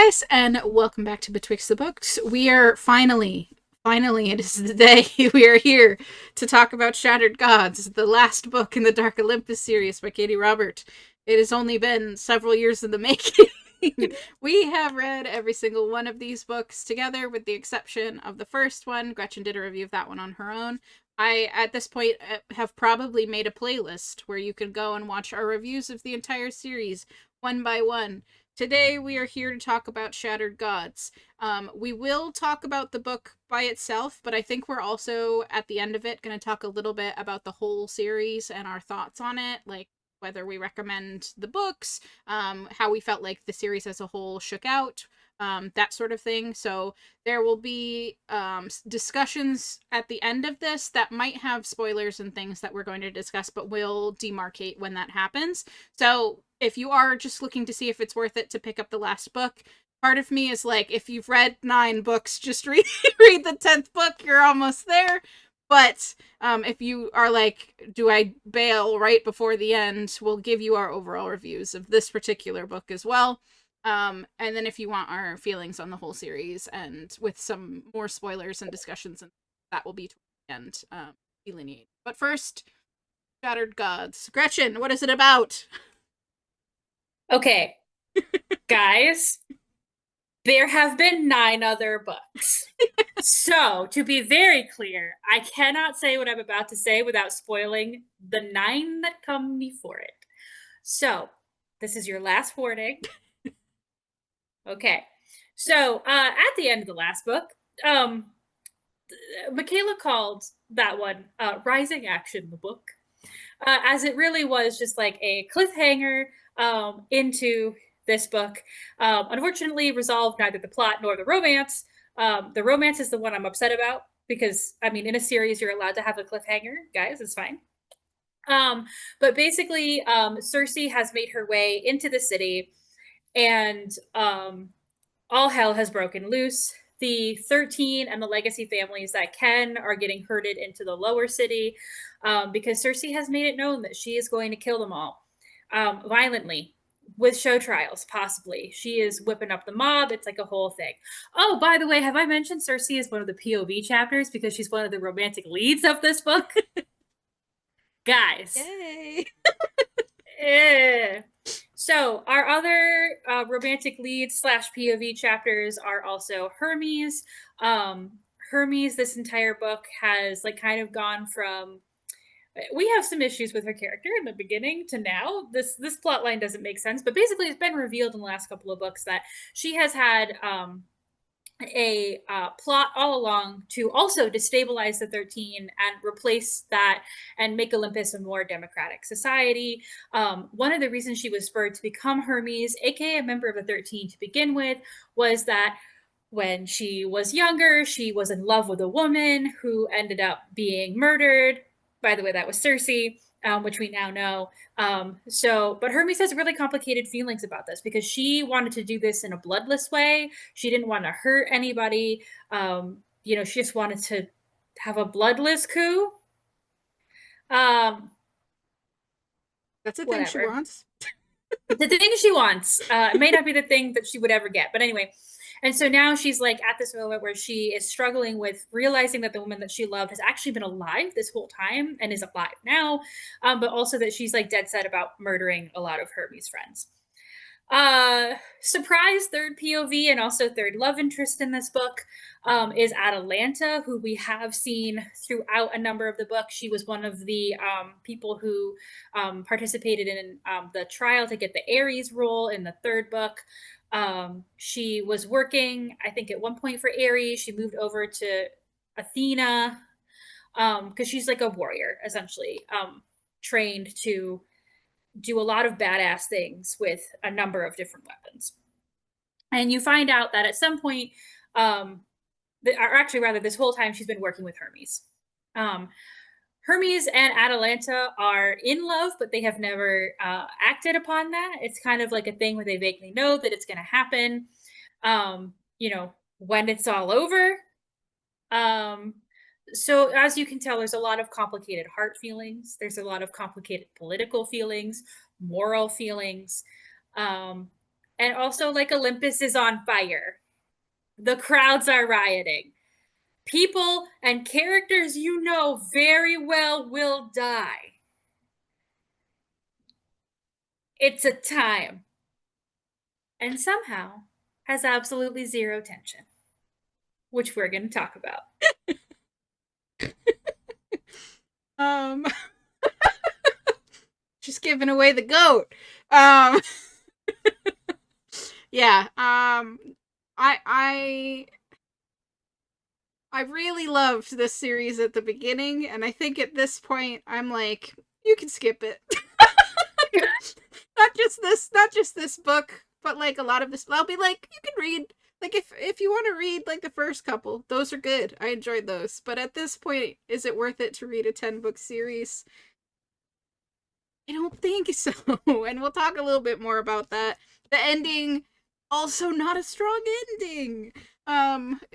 guys, and welcome back to Betwixt the Books. We are finally, it is the day we are here to talk about Shattered Gods, the last book in the Dark Olympus series by Katee Robert. It has only been several years in the making. We have read every single one of these books together, with the exception of the first one. Gretchen did a review of that one on her own. I, at this point, have probably made a playlist where you can go and watch our reviews of the entire series one by one. Today, we are here to talk about Shattered Gods. We will talk about the book by itself, but I think we're also, at the end of it, going to talk a little bit about the whole series and our thoughts on it, like whether we recommend the books, how we felt like the series as a whole shook out, that sort of thing. So there will be discussions at the end of this that might have spoilers and things that we're going to discuss, but we'll demarcate when that happens. So if you are just looking to see if it's worth it to pick up the last book, part of me is like, if you've read 9 books, just read the 10th book. You're almost there. But if you are like, do I bail right before the end, we'll give you our overall reviews of this particular book as well. And then if you want our feelings on the whole series, and with some more spoilers and discussions, and that will be toward the end, delineate. But first, Shattered Gods. Gretchen, what is it about? Okay, guys, there have been 9 other books. So, to be very clear, I cannot say what I'm about to say without spoiling the 9 that come before it. So, this is your last warning. Okay. So, at the end of the last book, um, Michaela called that one Rising Action, the book, as it really was just like a cliffhanger into this book. Unfortunately, resolved neither the plot nor the romance. The romance is the one I'm upset about because, I mean, in a series, you're allowed to have a cliffhanger, guys, it's fine. But basically, Cersei has made her way into the city, and all hell has broken loose. The 13 and the legacy families that can are getting herded into the lower city because Cersei has made it known that she is going to kill them all violently with show trials, possibly. She is whipping up the mob. It's like a whole thing. Oh, by the way, have I mentioned Cersei is one of the POV chapters because she's one of the romantic leads of this book? Guys. Yay! Eh. So our other romantic leads slash POV chapters are also Hermes. Hermes, this entire book has like kind of gone from, we have some issues with her character in the beginning to now. This plot line doesn't make sense, but basically it's been revealed in the last couple of books that she has had a plot all along to also destabilize the 13 and replace that and make Olympus a more democratic society. One of the reasons she was spurred to become Hermes, aka a member of the 13 to begin with, was that when she was younger, she was in love with a woman who ended up being murdered. By the way, that was Cersei, which we now know. But Hermes has really complicated feelings about this because she wanted to do this in a bloodless way. She didn't want to hurt anybody. She just wanted to have a bloodless coup. Um, That's the thing she Whatever. wants. The thing she wants. It may not be the thing that she would ever get, but anyway. And so now she's like at this moment where she is struggling with realizing that the woman that she loved has actually been alive this whole time and is alive now, but also that she's like dead set about murdering a lot of Hermes' friends. Surprise third POV and also third love interest in this book is Atalanta, who we have seen throughout a number of the books. She was one of the people who participated in the trial to get the Ares role in the third book. She was working, I think, at one point for Ares. She moved over to Athena because she's like a warrior, essentially, trained to do a lot of badass things with a number of different weapons. And you find out that at some point, or actually, rather, this whole time she's been working with Hermes. Um, Hermes and Atalanta are in love, but they have never acted upon that. It's kind of like a thing where they vaguely know that it's going to happen, when it's all over. Um, so, as you can tell, there's a lot of complicated heart feelings, there's a lot of complicated political feelings, moral feelings. Um, And also, like, Olympus is on fire. The crowds are rioting. People and characters you know very well will die. It's a time. And somehow has absolutely zero tension, which we're going to talk about. Um, just giving away the goat. Um, yeah. I really loved this series at the beginning, and I think at this point I'm like, you can skip it. not just this book, but like a lot of this. I'll be like, you can read. Like if you want to read like the first couple, those are good. I enjoyed those. But at this point, is it worth it to read a 10-book series? I don't think so. And we'll talk a little bit more about that. The ending, also not a strong ending.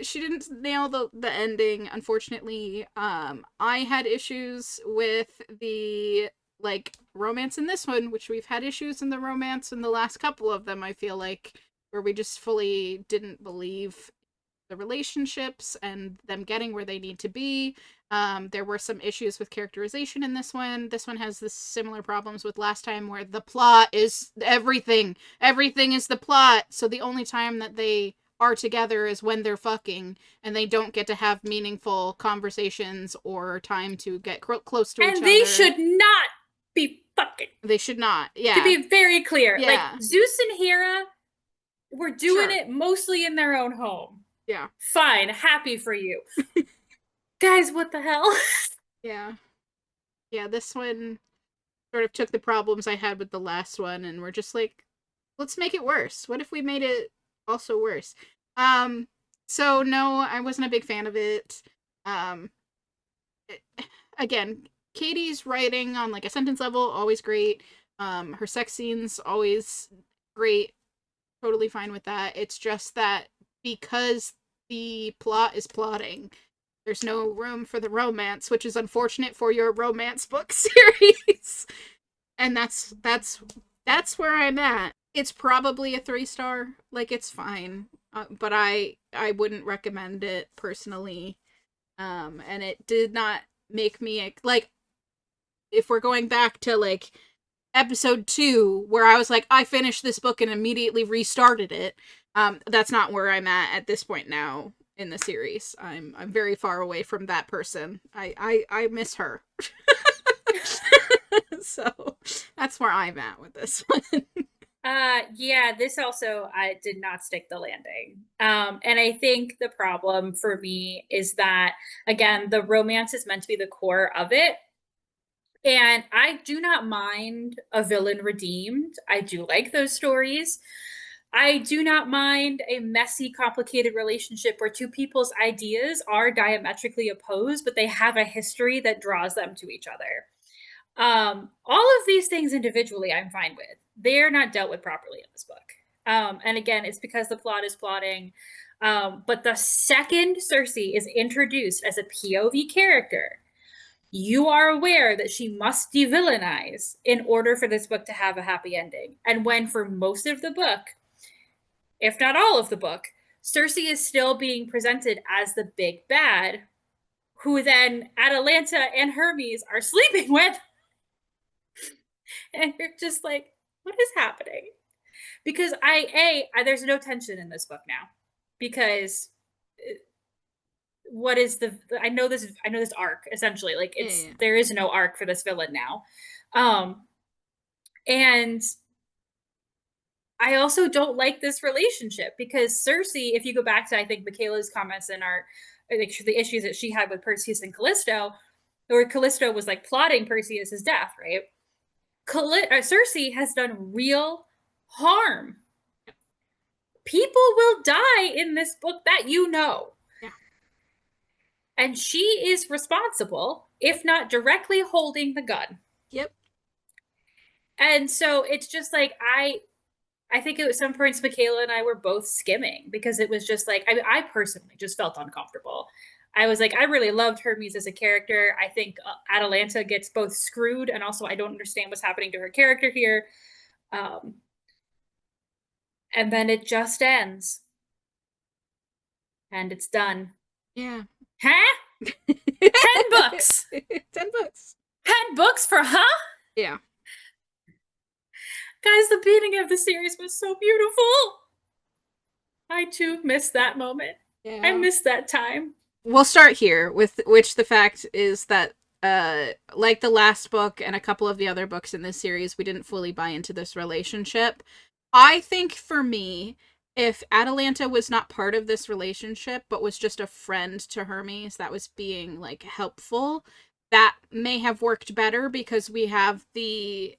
She didn't nail the ending, unfortunately. I had issues with the like romance in this one, which we've had issues in the romance in the last couple of them, I feel like, where we just fully didn't believe the relationships and them getting where they need to be. There were some issues with characterization in this one. This one has this similar problems with last time where the plot is everything. Everything is the plot. So the only time that they are together is when they're fucking, and they don't get to have meaningful conversations or time to get close to each other. And they should not be fucking. They should not. Yeah. To be very clear. Yeah. Like, Zeus and Hera were doing it mostly in their own home. Yeah. Fine. Happy for you. Guys, what the hell? Yeah. Yeah, this one sort of took the problems I had with the last one and we're just like, let's make it worse. What if we made it also worse? So no, I wasn't a big fan of it. Again, Katie's writing on like a sentence level, always great. Her sex scenes, always great. Totally fine with that. It's just that because the plot is plotting, there's no room for the romance, which is unfortunate for your romance book series. And that's where I'm at. It's probably a 3-star. Like, it's fine, but I wouldn't recommend it personally. And it did not make me like. If we're going back to like episode 2, where I was like, I finished this book and immediately restarted it. That's not where I'm at this point now in the series. I'm very far away from that person. I miss her. So that's where I'm at with this one. Yeah, this also I did not stick the landing. And I think the problem for me is that again, the romance is meant to be the core of it. And I do not mind a villain redeemed. I do like those stories. I do not mind a messy, complicated relationship where two people's ideas are diametrically opposed, but they have a history that draws them to each other. All of these things individually, I'm fine with. They're not dealt with properly in this book. And again, it's because the plot is plotting. But the second Cersei is introduced as a POV character, you are aware that she must de-villainize in order for this book to have a happy ending. And when for most of the book, if not all of the book, Cersei is still being presented as the big bad, who then Atalanta and Hermes are sleeping with. And you're just like, what is happening? Because there's no tension in this book now. Because what is I know this arc essentially, like there is no arc for this villain now. And I also don't like this relationship because Cersei, if you go back to I think Michaela's comments in our like the issues that she had with Perseus and Callisto, where Callisto was like plotting Perseus's death, right? Cersei has done real harm. People will die in this book that you know. Yeah. And she is responsible, if not directly holding the gun. Yep. And so it's just like I think at some points Michaela and I were both skimming because it was just like I personally just felt uncomfortable. I was like, I really loved Hermes as a character. I think Atalanta gets both screwed and also I don't understand what's happening to her character here. And then it just ends. And it's done. Yeah. Huh? 10 books! 10 books. 10 books for huh? Yeah. Guys, the beginning of the series was so beautiful. I too missed that moment. Yeah. I missed that time. We'll start here with which the fact is that like the last book and a couple of the other books in this series, we didn't fully buy into this relationship. I think for me, if Atalanta was not part of this relationship but was just a friend to Hermes that was being like helpful, that may have worked better because we have the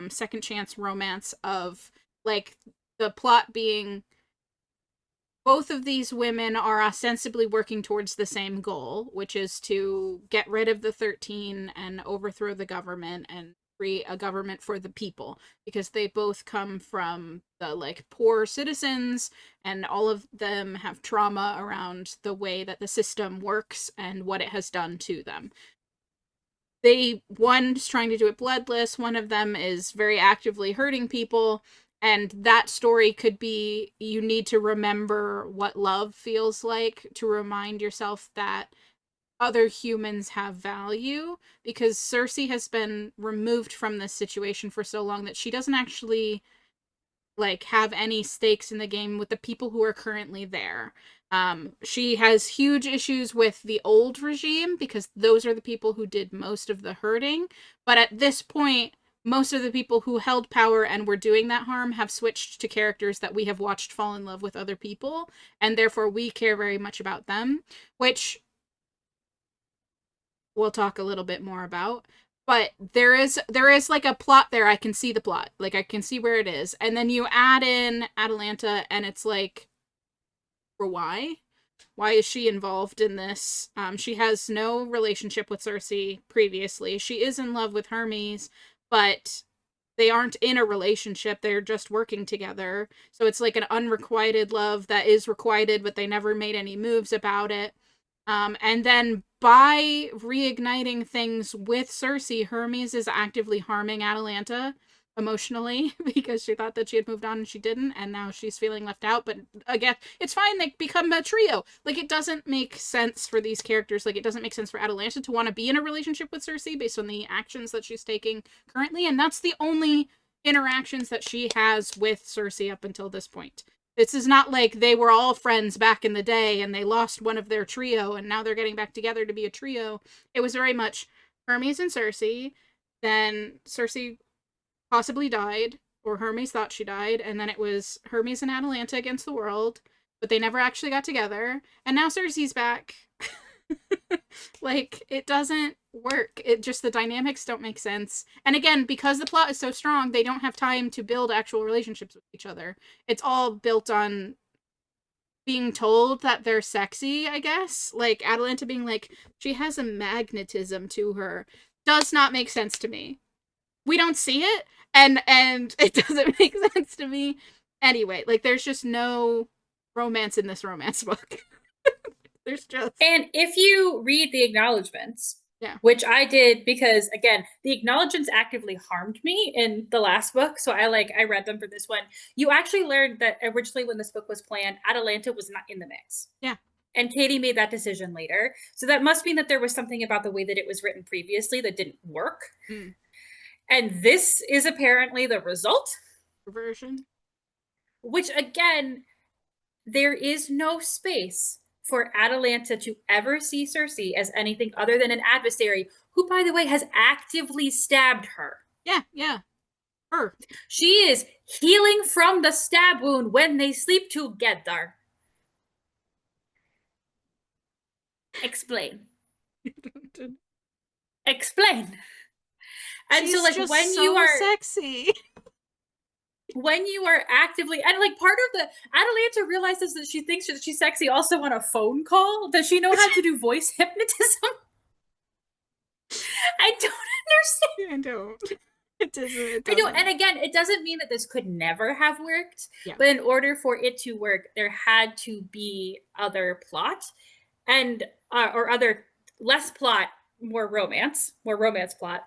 second chance romance of like the plot being both of these women are ostensibly working towards the same goal, which is to get rid of the 13 and overthrow the government and create a government for the people, because they both come from the like poor citizens and all of them have trauma around the way that the system works and what it has done to them. One's trying to do it bloodless, one of them is very actively hurting people, and that story could be you need to remember what love feels like to remind yourself that other humans have value, because Cersei has been removed from this situation for so long that she doesn't actually like have any stakes in the game with the people who are currently there. She has huge issues with the old regime because those are the people who did most of the hurting. But at this point, most of the people who held power and were doing that harm have switched to characters that we have watched fall in love with other people, and therefore we care very much about them, which we'll talk a little bit more about. But there is like a plot there. I can see the plot. Like I can see where it is. And then you add in Atalanta and it's like, for why? Why is she involved in this? She has no relationship with Cersei previously. She is in love with Hermes, but they aren't in a relationship. They're just working together. So it's like an unrequited love that is requited, but they never made any moves about it. And then by reigniting things with Cersei, Hermes is actively harming Atalanta emotionally because she thought that she had moved on and she didn't, and now she's feeling left out. But again, it's fine, they become a trio. Like, it doesn't make sense for these characters. Like, it doesn't make sense for Atalanta to want to be in a relationship with Cersei based on the actions that she's taking currently, and that's the only interactions that she has with Cersei up until this point. This is not like they were all friends back in the day and they lost one of their trio and now they're getting back together to be a trio. It was very much Hermes and Cersei. Then Cersei possibly died, or Hermes thought she died, and then it was Hermes and Atalanta against the world, but they never actually got together. And now Cersei's back. Like, it doesn't work. It just, the dynamics don't make sense. And again, because the plot is so strong, they don't have time to build actual relationships with each other. It's all built on being told that they're sexy, I guess. Like, Atalanta being like, she has a magnetism to her, does not make sense to me. We don't see it, and it doesn't make sense to me. Anyway, like, there's just no romance in this romance book. There's just... And if you read the acknowledgments, yeah, which I did because, again, the acknowledgments actively harmed me in the last book, so I read them for this one. You actually learned that originally when this book was planned, Atalanta was not in the mix. yeah. And Katee made that decision later. So that must mean that there was something about the way that it was written previously that didn't work. Mm. And this is apparently the result. Version. Which, again, there is no space for Atalanta to ever see Cersei as anything other than an adversary who, by the way, has actively stabbed her. Yeah. Her. She is healing from the stab wound when they sleep together. Explain. Explain. And she's so, like, just when so you are sexy. When you are actively, and like, part of the Atalanta realizes that she thinks that she's sexy also on a phone call. Does she know how to do voice hypnotism? I don't understand. I don't. It doesn't. I don't. And again, it doesn't mean that this could never have worked. Yeah. But in order for it to work, there had to be other plot and or other less plot, more romance plot.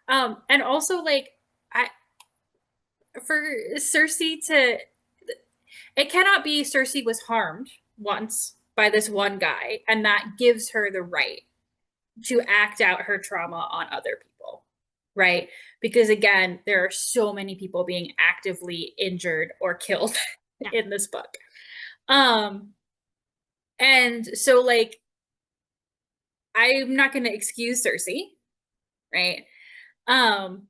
And also, like, for Cersei to, It cannot be Cersei was harmed once by this one guy, and that gives her the right to act out her trauma on other people, right? Because again, there are so many people being actively injured or killed Yeah. in this book. And so like I'm not going to excuse Cersei, right? And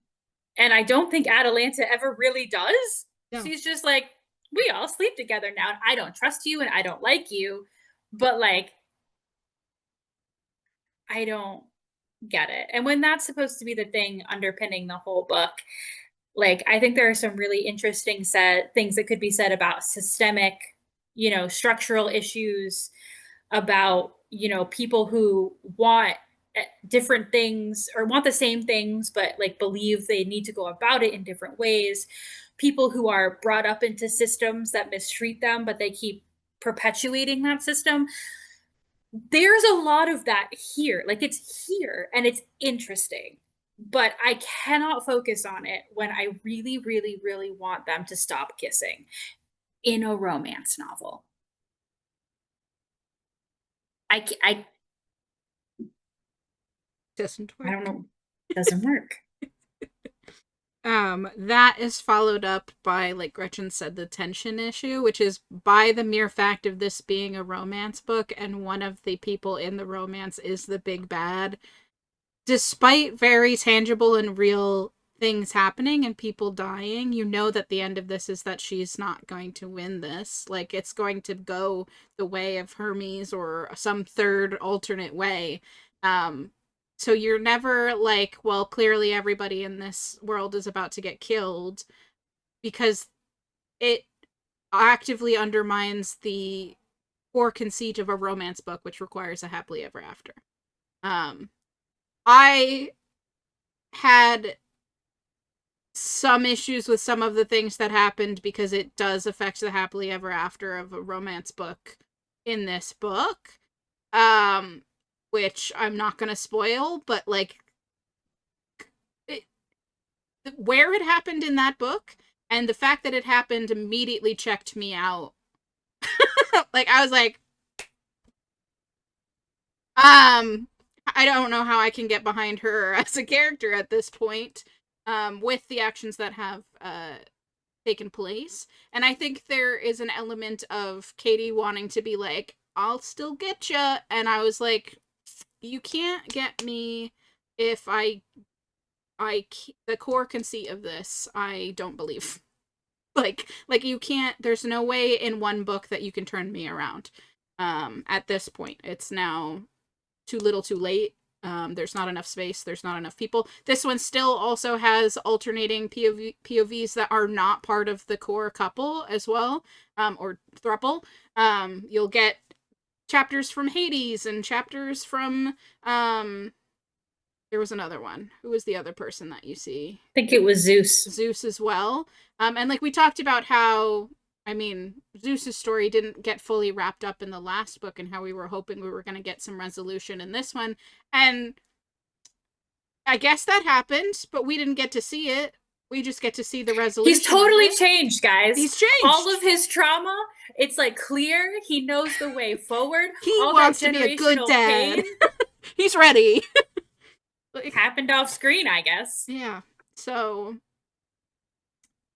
I don't think Atalanta ever really does. No. She's just like, we all sleep together now, and I don't trust you and I don't like you, but like I don't get it. And when that's supposed to be the thing underpinning the whole book, like I think there are some really interesting things that could be said about systemic, structural issues, about, people who want different things or want the same things but like believe they need to go about it in different ways, people who are brought up into systems that mistreat them but they keep perpetuating that system. There's a lot of that here. Like it's here and it's interesting, but I cannot focus on it when I really, really, really want them to stop kissing in a romance novel. I Doesn't work. I don't know. Doesn't work. That is followed up by, like Gretchen said, the tension issue, which is by the mere fact of this being a romance book and one of the people in the romance is the big bad. Despite very tangible and real things happening and people dying, you know that the end of this is that she's not going to win this. Like, it's going to go the way of Hermes or some third alternate way. So you're never like, well, clearly everybody in this world is about to get killed, because it actively undermines the core conceit of a romance book, which requires a happily ever after. I had some issues with some of the things that happened because it does affect the happily ever after of a romance book in this book. Which I'm not gonna spoil, but like where it happened in that book and the fact that it happened immediately checked me out. Like I was like, I don't know how I can get behind her as a character at this point, with the actions that have taken place. And I think there is an element of Katee wanting to be like, I'll still get ya. And I was like, you can't get me if the core conceit of this, I don't believe. like you can't, there's no way in one book that you can turn me around. At this point, it's now too little too late. There's not enough space. There's not enough people. This one still also has alternating POVs that are not part of the core couple as well, or throuple. You'll get chapters from Hades and chapters from, there was another one. Who was the other person that you see? I think it was Zeus. Zeus as well. And like we talked about how, I mean, Zeus's story didn't get fully wrapped up in the last book and how we were hoping we were going to get some resolution in this one. And I guess that happened, but we didn't get to see it. We just get to see the resolution. He's totally changed, guys. He's changed. All of his trauma, it's like clear. He knows the way forward. He all wants to be a good dad. He's ready. Like, happened off screen, I guess. Yeah. So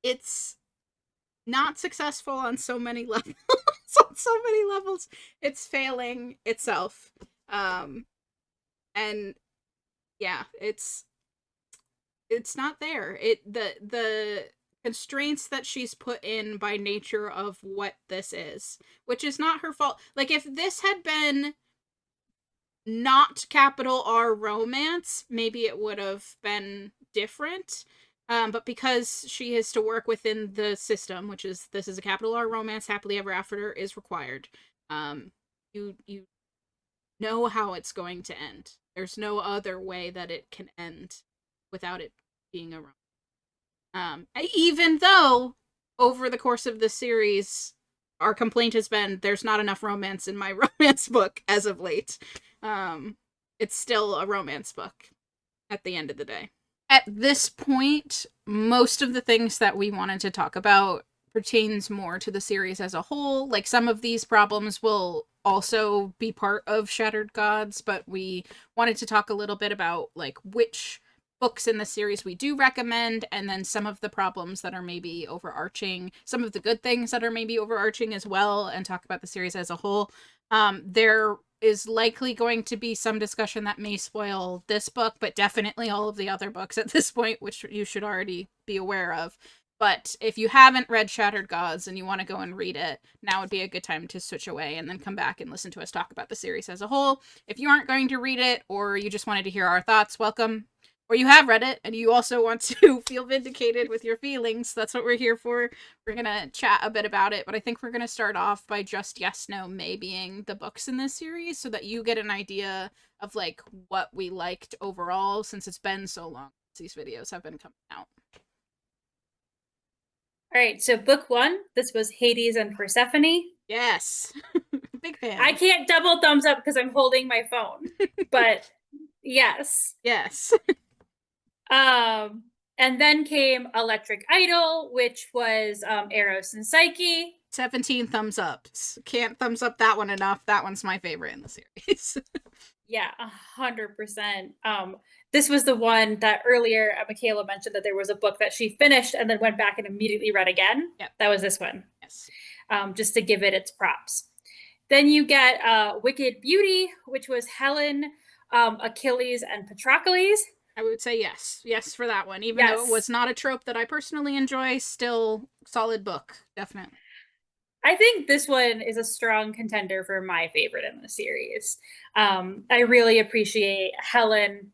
it's not successful on so many levels. On so many levels, it's failing itself. And yeah, it's not there. The constraints that she's put in by nature of what this is, which is not her fault. Like if this had been not capital R romance, maybe it would have been different. But because she has to work within the system, which is, this is a capital R romance, happily ever after is required. You know how it's going to end. There's no other way that it can end without it being a romance. Even though over the course of the series, our complaint has been there's not enough romance in my romance book as of late. It's still a romance book at the end of the day. At this point, most of the things that we wanted to talk about pertains more to the series as a whole. Like, some of these problems will also be part of Shattered Gods, but we wanted to talk a little bit about like which books in the series we do recommend, and then some of the problems that are maybe overarching, some of the good things that are maybe overarching as well, and talk about the series as a whole. There is likely going to be some discussion that may spoil this book, but definitely all of the other books at this point, which you should already be aware of. But if you haven't read Shattered Gods and you want to go and read it, now would be a good time to switch away and then come back and listen to us talk about the series as a whole. If you aren't going to read it, or you just wanted to hear our thoughts, welcome. Or you have read it and you also want to feel vindicated with your feelings, that's what we're here for. We're going to chat a bit about it, but I think we're going to start off by just yes, no, may being the books in this series so that you get an idea of like what we liked overall, since it's been so long since these videos have been coming out. All right, so book 1, this was Hades and Persephone. Yes. Big fan. I can't double thumbs up because I'm holding my phone, but yes. Yes. And then came Electric Idol, which was Eros and Psyche. 17 thumbs ups. Can't thumbs up that one enough. That one's my favorite in the series. Yeah, 100%. This was the one that earlier Michaela mentioned that there was a book that she finished and then went back and immediately read again. Yep. That was this one. Yes. Just to give it its props. Then you get Wicked Beauty, which was Helen, Achilles, and Patroclus. I would say yes. Yes for that one. Even though it was not a trope that I personally enjoy, still solid book. Definitely. I think this one is a strong contender for my favorite in the series. I really appreciate Helen.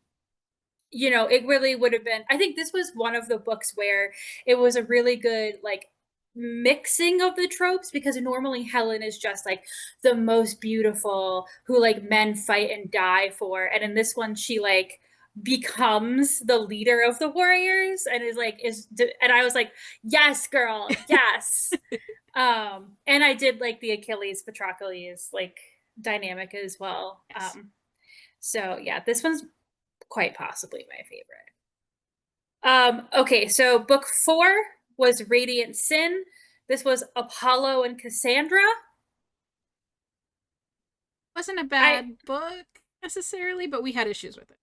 You know, it really would have been, I think this was one of the books where it was a really good, like, mixing of the tropes, because normally Helen is just like the most beautiful who like men fight and die for, and in this one she like becomes the leader of the warriors and is like and I was like, yes girl, yes. And I did like the Achilles Patroclus like dynamic as well. Yes. So yeah, this one's quite possibly my favorite. Okay, so book 4 was Radiant Sin. This was Apollo and Cassandra. Wasn't a bad book necessarily, but we had issues with it.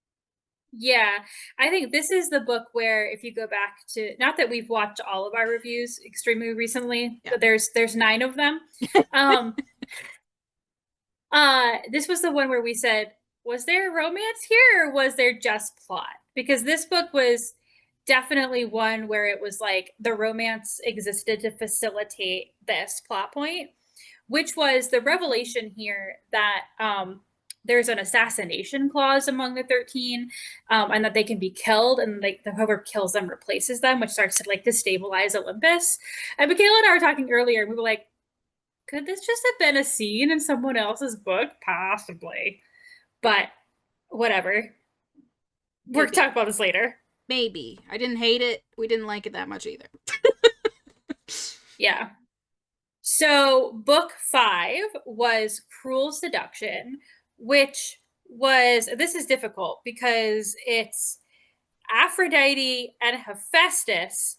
Yeah, I think this is the book where if you go back to, not that we've watched all of our reviews extremely recently, but there's 9 of them. This was the one where we said, was there romance here or was there just plot? Because this book was definitely one where it was like the romance existed to facilitate this plot point, which was the revelation here that there's an assassination clause among the 13, and that they can be killed, and like whoever kills them replaces them, which starts to like destabilize Olympus. And Michaela and I were talking earlier, and we were like, could this just have been a scene in someone else's book? Possibly. But whatever. We're talking about this later. Maybe. I didn't hate it. We didn't like it that much either. Yeah. So book 5 was Cruel Seduction, which was, this is difficult because it's Aphrodite and Hephaestus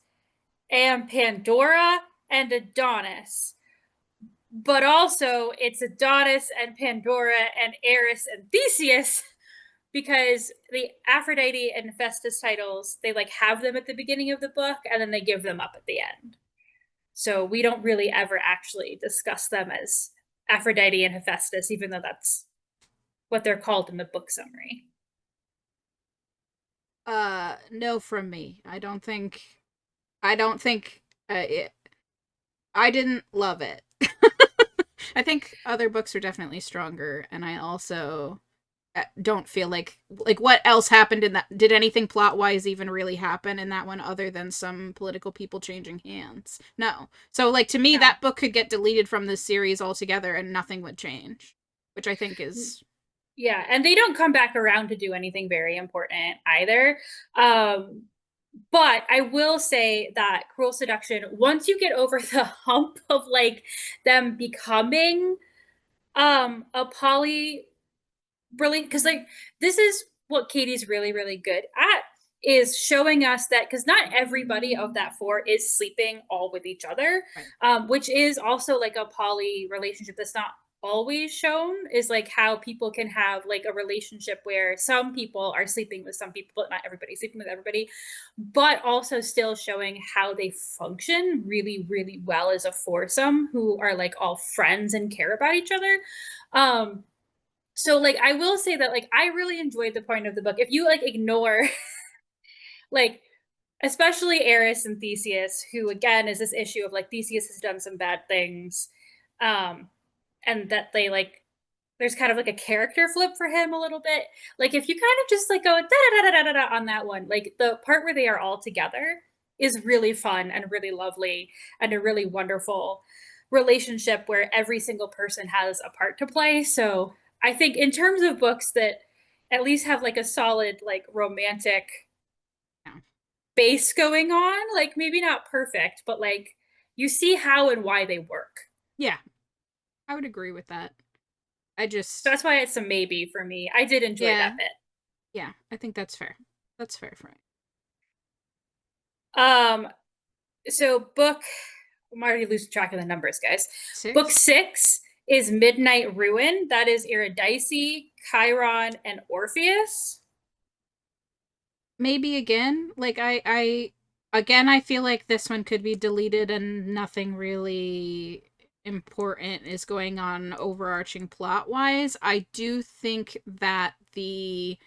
and Pandora and Adonis. But also it's Adonis and Pandora and Eris and Theseus, because the Aphrodite and Hephaestus titles, they like have them at the beginning of the book and then they give them up at the end. So we don't really ever actually discuss them as Aphrodite and Hephaestus, even though that's what they're called in the book summary. No from me. I don't think I didn't love it. I think other books are definitely stronger, and I also don't feel like what else happened in that. Did anything plot wise even really happen in that one other than some political people changing hands? No. So like, to me, that book could get deleted from this series altogether and nothing would change, which I think is, yeah, and they don't come back around to do anything very important either. But I will say that Cruel Seduction, once you get over the hump of like them becoming a poly, really, because like this is what Katee's really, really good at. is showing us that, because not everybody of that four is sleeping all with each other, Right. which is also like a poly relationship that's not always shown, is like how people can have like a relationship where some people are sleeping with some people, but not everybody sleeping with everybody, but also still showing how they function really, really well as a foursome who are like all friends and care about each other. Um, so like I will say that like I really enjoyed the point of the book. If you like ignore like especially Eris and Theseus, who again is this issue of like Theseus has done some bad things, um, and that they like there's kind of like a character flip for him a little bit. Like if you kind of just like go da da da da da da on that one, like the part where they are all together is really fun and really lovely and a really wonderful relationship where every single person has a part to play. So I think in terms of books that at least have like a solid like romantic Yeah. base going on, like maybe not perfect, but like you see how and why they work. Yeah, I would agree with that. I So just, that's why it's a maybe for me. I did enjoy yeah, that bit. yeah, I think that's fair. That's fair for me. Um, so book I'm already losing track of the numbers, guys. Book 6? 6 is Midnight Ruin. That is Eurydice, Chiron, and Orpheus. Maybe again, like again, I feel like this one could be deleted and nothing really important is going on overarching plot wise. I do think that the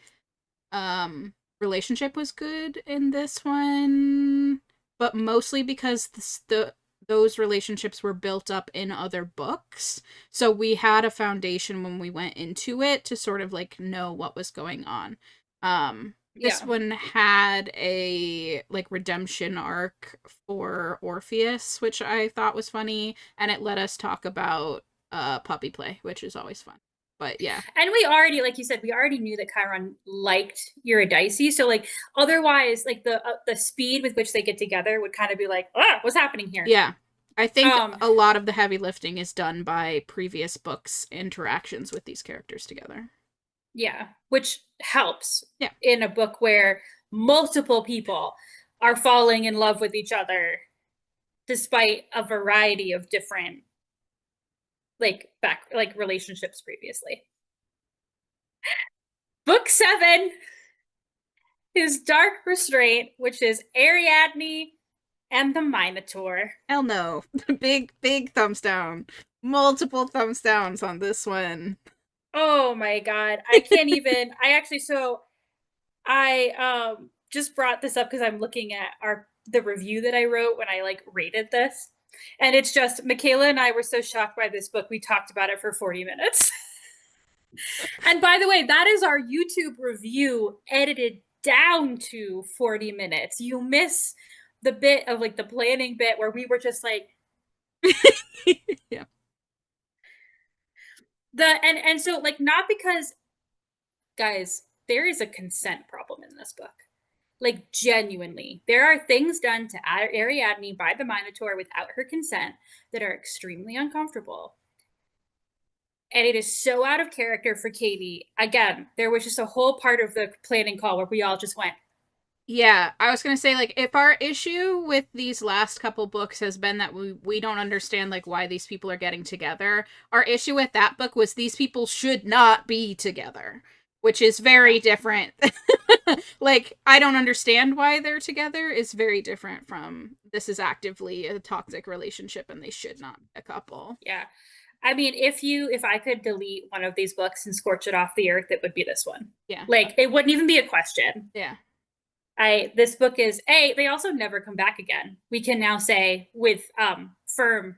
relationship was good in this one, but mostly because those relationships were built up in other books. So we had a foundation when we went into it to sort of like know what was going on. This Yeah. one had a like redemption arc for Orpheus, which I thought was funny, and it let us talk about puppy play, which is always fun. But yeah. And we already, like you said, we already knew that Chiron liked Eurydice. So like otherwise, like the speed with which they get together would kind of be like, ah, what's happening here? Yeah. I think Um, a lot of the heavy lifting is done by previous books' interactions with these characters together. yeah, which helps Yeah. in a book where multiple people are falling in love with each other despite a variety of different like back like relationships previously. Book 7 is Dark Restraint, which is Ariadne and the Minotaur. Hell no. Big thumbs down. Multiple thumbs downs on this one. Oh my god. I can't even I actually so I just brought this up because I'm looking at our the review that I wrote when I like rated this. And it's just Michaela and I were so shocked by this book, we talked about it for 40 minutes. And by the way, that is our YouTube review edited down to 40 minutes. You miss the bit of like the planning bit where we were just like Yeah. the and so like not because guys, there is a consent problem in this book. Like genuinely, there are things done to Ariadne by the Minotaur without her consent that are extremely uncomfortable. And it is so out of character for Katee. Again, there was just a whole part of the planning call where we all just went, Yeah, I was gonna say like if our issue with these last couple books has been that we don't understand like why these people are getting together, our issue with that book was these people should not be together, which is very yeah, different. Like I don't understand why they're together is very different from this is actively a toxic relationship and they should not be a couple. yeah. I mean, if I could delete one of these books and scorch it off the earth, it would be this one. Yeah. Like it wouldn't even be a question. Yeah. I this book is they also never come back again. We can now say with firm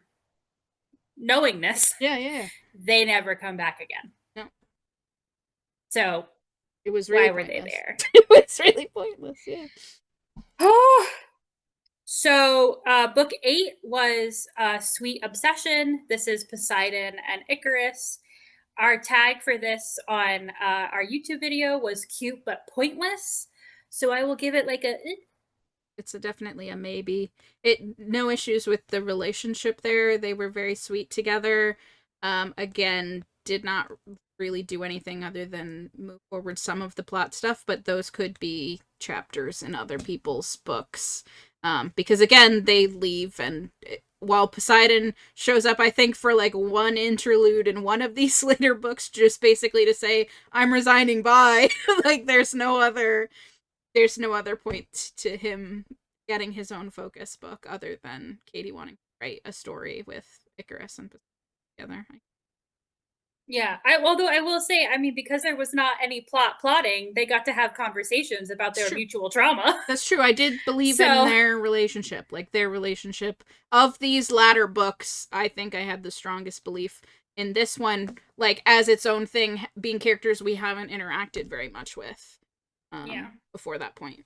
knowingness, Yeah, yeah. they never come back again. No. So It was really why were they pointless. there? It was really pointless, yeah. So book 8 was Sweet Obsession. This is Poseidon and Icarus. Our tag for this on our YouTube video was cute but pointless. So I will give it like a It's definitely a maybe. It no issues with the relationship there. They were very sweet together. Again, did not really do anything other than move forward some of the plot stuff, but those could be chapters in other people's books. Because again, they leave, and while Poseidon shows up, I think, for like one interlude in one of these later books, just basically to say, I'm resigning, bye. Like there's no other point to him getting his own focus book other than Katee wanting to write a story with Icarus and Poseidon together. Yeah. Although I will say, I mean, because there was not any plotting, they got to have conversations about It's their true. mutual trauma. That's true. I did believe in So their relationship. Like their relationship of these latter books, I think I had the strongest belief in this one, like as its own thing, being characters we haven't interacted very much with yeah. before that point.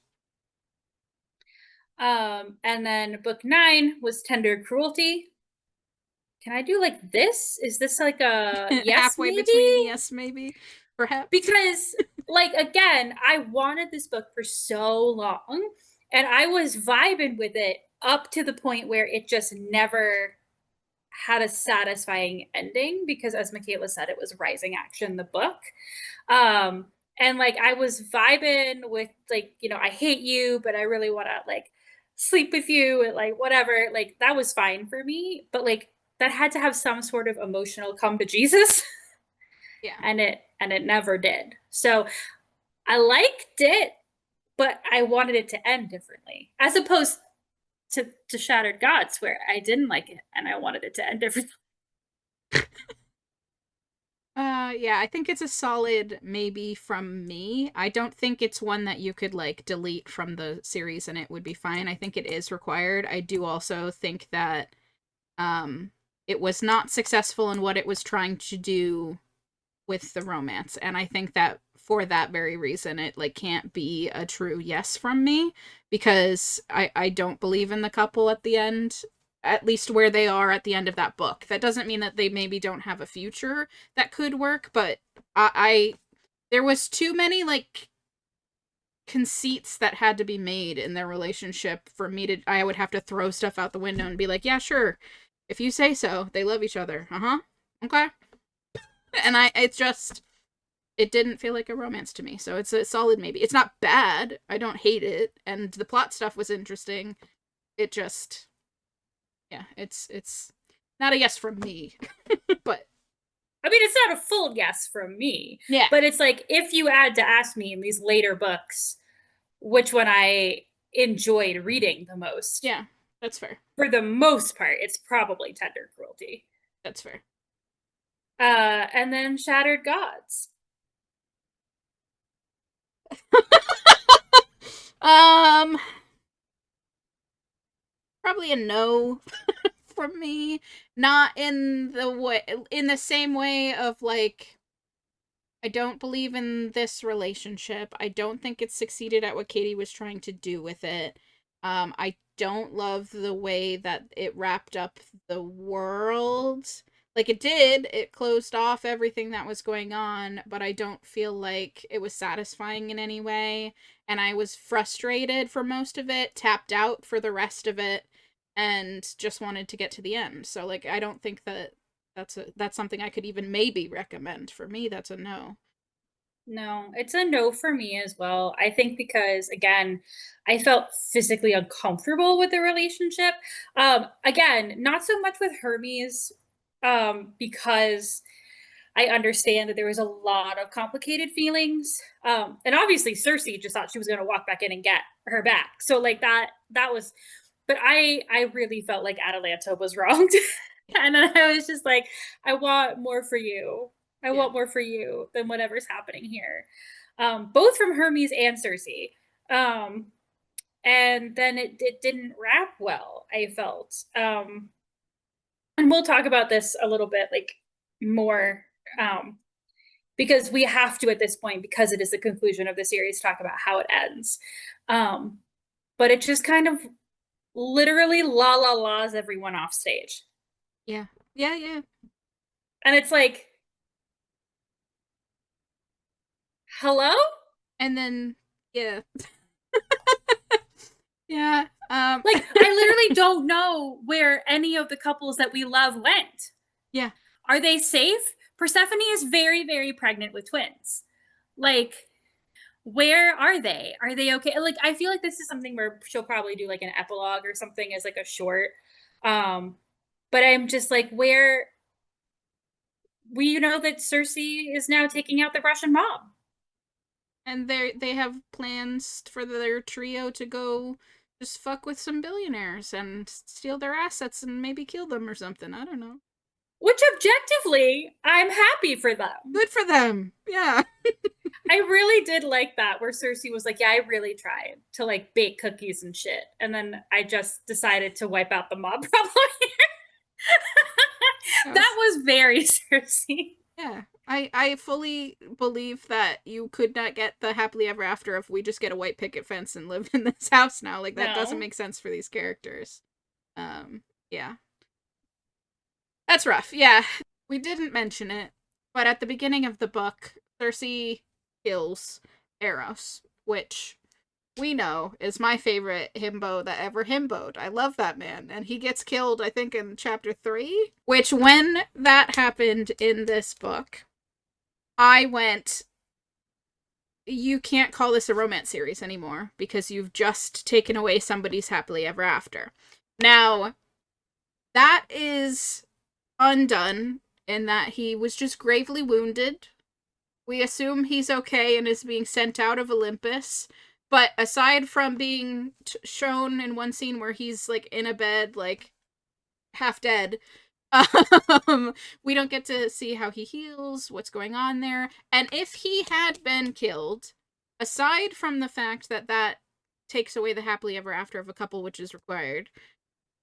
And then book 9 was Tender Cruelty. Can I do like this? Is this like a yes, Halfway maybe? between yes, maybe, perhaps. Because, like, again, I wanted this book for so long and I was vibing with it up to the point where it just never had a satisfying ending because, as Michaela said, it was rising action, the book. Um, and like I was vibing with like, I hate you, but I really want to like sleep with you and like whatever. Like that was fine for me, but like that had to have some sort of emotional come to Jesus. Yeah. And it never did. So I liked it, but I wanted it to end differently. As opposed to Shattered Gods, where I didn't like it and I wanted it to end differently. Yeah, I think it's a solid maybe from me. I don't think it's one that you could like delete from the series and it would be fine. I think it is required. I do also think that it was not successful in what it was trying to do with the romance, and I think that for that very reason it like can't be a true yes from me, because I don't believe in the couple at the end, at least where they are at the end of that book. That doesn't mean that they maybe don't have a future that could work, but I there was too many like conceits that had to be made in their relationship for me to I would have to throw stuff out the window and be like, yeah, sure, if you say so. They love each other. Uh-huh. Okay. And it's just it didn't feel like a romance to me. So it's a solid maybe. It's not bad. I don't hate it, and the plot stuff was interesting. It just yeah, it's not a yes from me. But I mean, it's not a full yes from me, yeah. but it's like if you had to ask me in these later books which one I enjoyed reading the most, Yeah, that's fair. for the most part, it's probably Tender Cruelty. That's fair. And then Shattered Gods. um Probably a no from me. Not in the way in the same way of like I don't believe in this relationship. I don't think it succeeded at what Katee was trying to do with it. I don't love the way that it wrapped up the world. Like it did, it closed off everything that was going on, but I don't feel like it was satisfying in any way. And I was frustrated for most of it, tapped out for the rest of it, and just wanted to get to the end. So like I don't think that that's something I could even maybe recommend. For me, that's a no. No, it's a no for me as well. I think because again, I felt physically uncomfortable with the relationship. Again, not so much with Hermes, because I understand that there was a lot of complicated feelings. And obviously Cersei just thought she was gonna walk back in and get her back. So like that was, but I really felt like Atalanta was wronged. And then I was just like, I want more for you. I Yeah. want more for you than whatever's happening here. Both from Hermes and Cersei. Um, and then it didn't wrap well, I felt. And we'll talk about this a little bit like more, because we have to at this point, because it is the conclusion of the series, talk about how it ends. Um, but it just kind of literally la la la's everyone off stage. Yeah. Yeah, yeah. And it's like, hello? And then yeah. Yeah. Like, I literally don't know where any of the couples that we love went. Yeah. Are they safe? Persephone is very, very pregnant with twins. Like, where are they? Are they okay? Like, I feel like this is something where she'll probably do like an epilogue or something as like a short. Um, but I'm just like, where we know that Cersei is now taking out the Russian mob. And they have plans for their trio to go just fuck with some billionaires and steal their assets and maybe kill them or something. I don't know. Which objectively, I'm happy for them. Good for them. Yeah. I really did like that where Cersei was like, yeah, I really tried to like bake cookies and shit. And then I just decided to wipe out the mob problem here. That was very Cersei. Yeah. I fully believe that you could not get the happily ever after if we just get a white picket fence and live in this house now. Like, that doesn't make sense for these characters. Yeah. That's rough. Yeah. We didn't mention it, but at the beginning of the book, Cersei kills Eros, which we know is my favorite himbo that ever himboed. I love that man. And he gets killed, I think, in chapter 3, which when that happened in this book, I went, you can't call this a romance series anymore because you've just taken away somebody's happily ever after. Now, that is undone in that he was just gravely wounded. We assume he's okay and is being sent out of Olympus. But aside from being shown in one scene where he's like in a bed, like half dead, we don't get to see how he heals, what's going on there. And if he had been killed, aside from the fact that that takes away the happily ever after of a couple, which is required,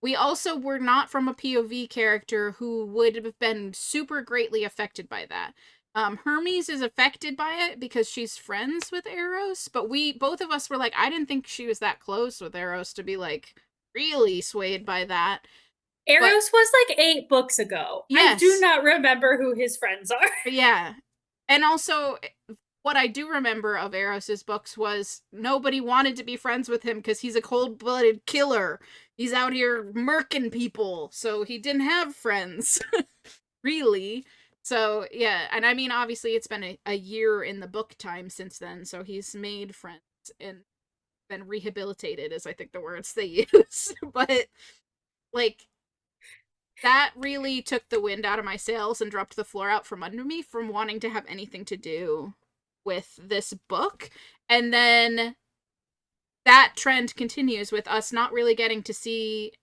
we also were not from a POV character who would have been super greatly affected by that. Hermes is affected by it because she's friends with Eros, but both of us were like, I didn't think she was that close with Eros to be like really swayed by that. Eros was like 8 books ago. Yes. I do not remember who his friends are. Yeah. And also, what I do remember of Eros's books was nobody wanted to be friends with him because he's a cold-blooded killer. He's out here murking people, so he didn't have friends, really. So, yeah, and I mean, obviously, it's been a year in the book time since then, so he's made friends and been rehabilitated, is I think the words they use. But, like, that really took the wind out of my sails and dropped the floor out from under me from wanting to have anything to do with this book. And then that trend continues with us not really getting to see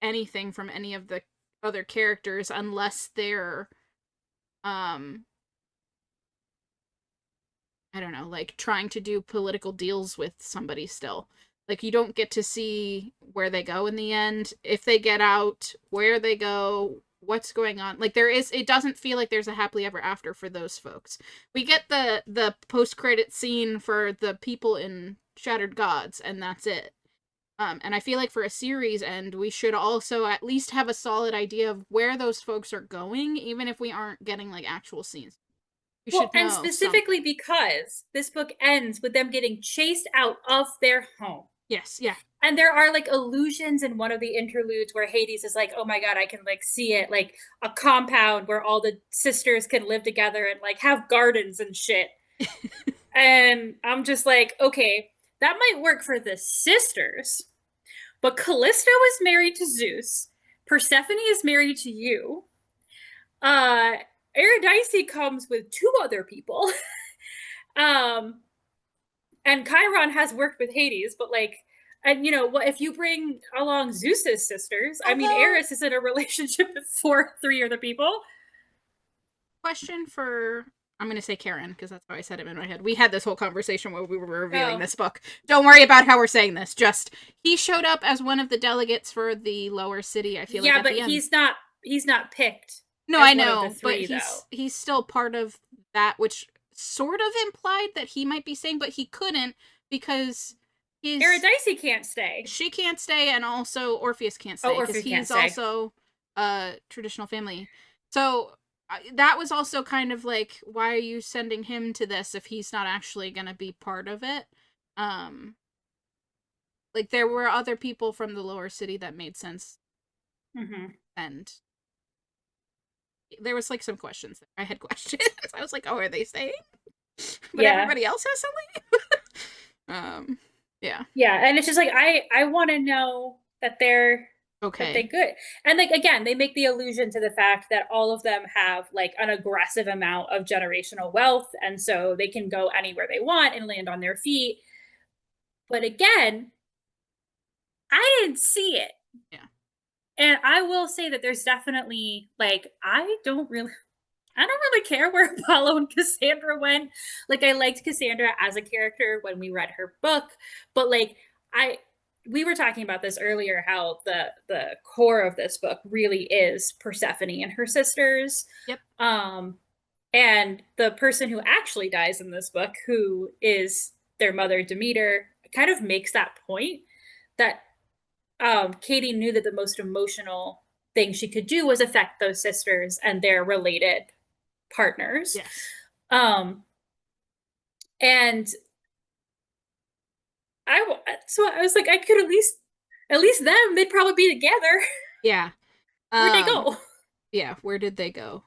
anything from any of the other characters unless they're I don't know, like trying to do political deals with somebody still. Like, you don't get to see where they go in the end, if they get out, where they go, what's going on. Like, it doesn't feel like there's a happily ever after for those folks. We get the post-credit scene for the people in Shattered Gods, and that's it. And I feel like for a series end, we should also at least have a solid idea of where those folks are going, even if we aren't getting, like, actual scenes. Well, and specifically because this book ends with them getting chased out of their home. Yes, yeah. And there are like allusions in one of the interludes where Hades is like, oh my God, I can like see it, like a compound where all the sisters can live together and like have gardens and shit. And I'm just like, okay, that might work for the sisters, but Callisto is married to Zeus. Persephone is married to you. Eurydice comes with 2 other people. And Chiron has worked with Hades, but like, and you know what, if you bring along Zeus's sisters, I mean, Eris is in a relationship with 3 other people. Question for, I'm going to say Karen, because that's how I said it in my head. We had this whole conversation while we were reviewing this book. Don't worry about how we're saying this. Just, he showed up as one of the delegates for the lower city, I feel like, at the end. He's not picked. No, I know, but he's still part of that, which sort of implied that he might be staying, but he couldn't because Eurydice can't stay. She can't stay, and also Orpheus can't stay because he's also a traditional family. So that was also kind of like, why are you sending him to this if he's not actually going to be part of it? Like, there were other people from the lower city that made sense. Mm-hmm. And there was like some questions. I had questions. I was like, oh, are they saying? But Yeah. everybody else has something. Yeah. Yeah, and it's just like I want to know that they're Okay. good. And like again, they make the allusion to the fact that all of them have like an aggressive amount of generational wealth and so they can go anywhere they want and land on their feet. But again, I didn't see it. Yeah. And I will say that there's definitely like I don't really care where Apollo and Cassandra went. Like I liked Cassandra as a character when we read her book, but like I we were talking about this earlier how the core of this book really is Persephone and her sisters. Yep. Um and the person who actually dies in this book who is their mother Demeter kind of makes that point that Katee knew that the most emotional thing she could do was affect those sisters and their related partners. Yes. Um, and so I was like, I could at least them, they'd probably be together. Yeah. Where'd they Um, go? yeah, where did they go?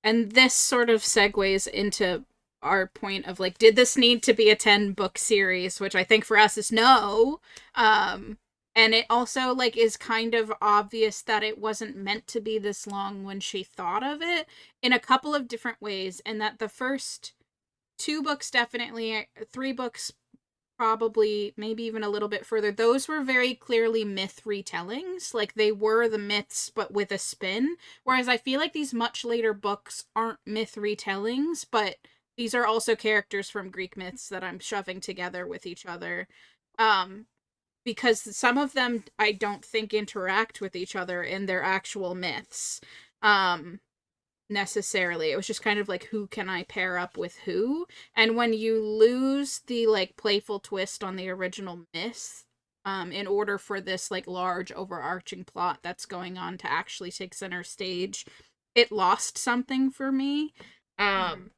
And this sort of segues into our point of like, did this need to be a 10-book series? Which I think for us is no. And it also like is kind of obvious that it wasn't meant to be this long when she thought of it in a couple of different ways, and that the first 2 books definitely, 3 books probably, maybe even a little bit further, those were very clearly myth retellings. Like they were the myths but with a spin, whereas I feel like these much later books aren't myth retellings, but these are also characters from Greek myths that I'm shoving together with each other, because some of them I don't think interact with each other in their actual myths necessarily. It was just kind of like, who can I pair up with who? And when you lose the like playful twist on the original myth, in order for this like large overarching plot that's going on to actually take center stage, it lost something for me. Mhm.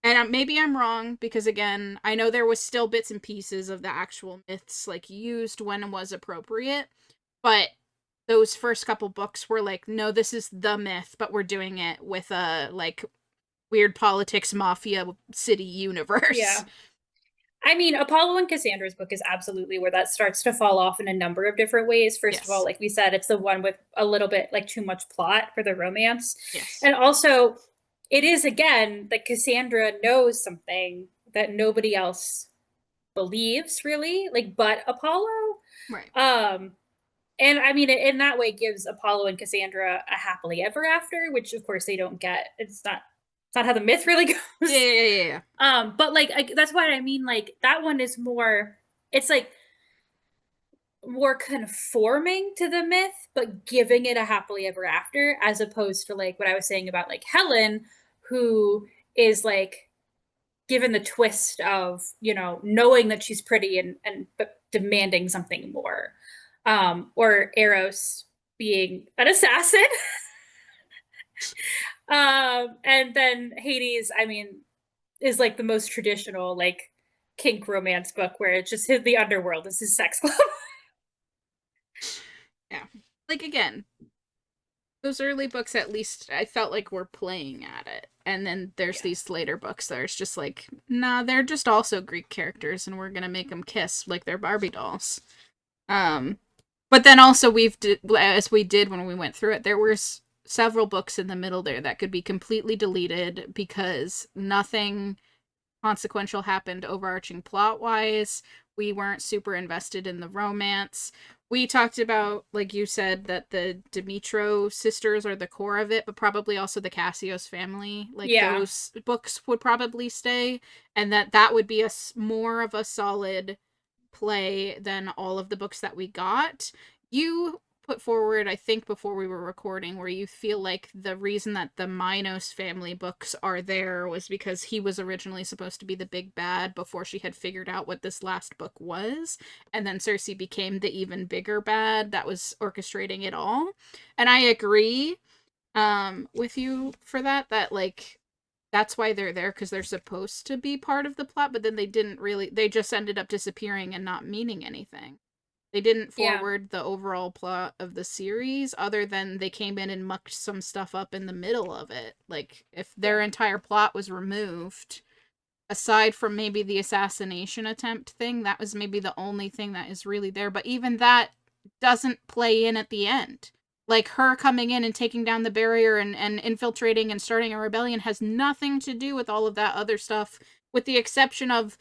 And maybe I'm wrong, because again, I know there was still bits and pieces of the actual myths like used when it was appropriate, but those first couple books were like, no, this is the myth, but we're doing it with a like weird politics mafia city universe. Yeah. I mean, Apollo and Cassandra's book is absolutely where that starts to fall off in a number of different ways. First of all, Yes. like we said, it's the one with a little bit like too much plot for the romance. Yes. And also, it is again that Cassandra knows something that nobody else believes really, like but Apollo. Right. Um and I mean in that way gives Apollo and Cassandra a happily ever after, which of course they don't get. It's not how the myth really Yeah, goes. yeah, yeah, yeah. But like that's what I mean. Like that one is more. It's like more conforming to the myth, but giving it a happily ever after, as opposed to like what I was saying about like Helen, who is like given the twist of knowing that she's pretty and but demanding something more, or Eros being an assassin. And then Hades, I mean, is like the most traditional like kink romance book where it's just the underworld is his sex club. Yeah. Like again, those early books at least I felt like were playing at it. And then there's Yeah. these later books that are just like, nah, they're just also Greek characters and we're gonna make them kiss like they're Barbie dolls. Um, but then also as we did when we went through it, there were several books in the middle there that could be completely deleted because nothing consequential happened overarching plot wise. We weren't super invested in the romance. We talked about, like you said, that the Dimitro sisters are the core of it, but probably also the Cassios family. Like Yeah. those books would probably stay, and that would be more of a solid play than all of the books that we got. You put forward, I think, before we were recording, where you feel like the reason that the Minos family books are there was because he was originally supposed to be the big bad before she had figured out what this last book was. And then Cersei became the even bigger bad that was orchestrating it all. And I agree with you for that like that's why they're there, because they're supposed to be part of the plot, but then they didn't really, they just ended up disappearing and not meaning anything. They didn't Yeah. forward the overall plot of the series, other than they came in and mucked some stuff up in the middle of it. Like, if their Yeah. entire plot was removed, aside from maybe the assassination attempt thing, that was maybe the only thing that is really there. But even that doesn't play in at the end. Like, her coming in and taking down the barrier and infiltrating and starting a rebellion has nothing to do with all of that other stuff, with the exception of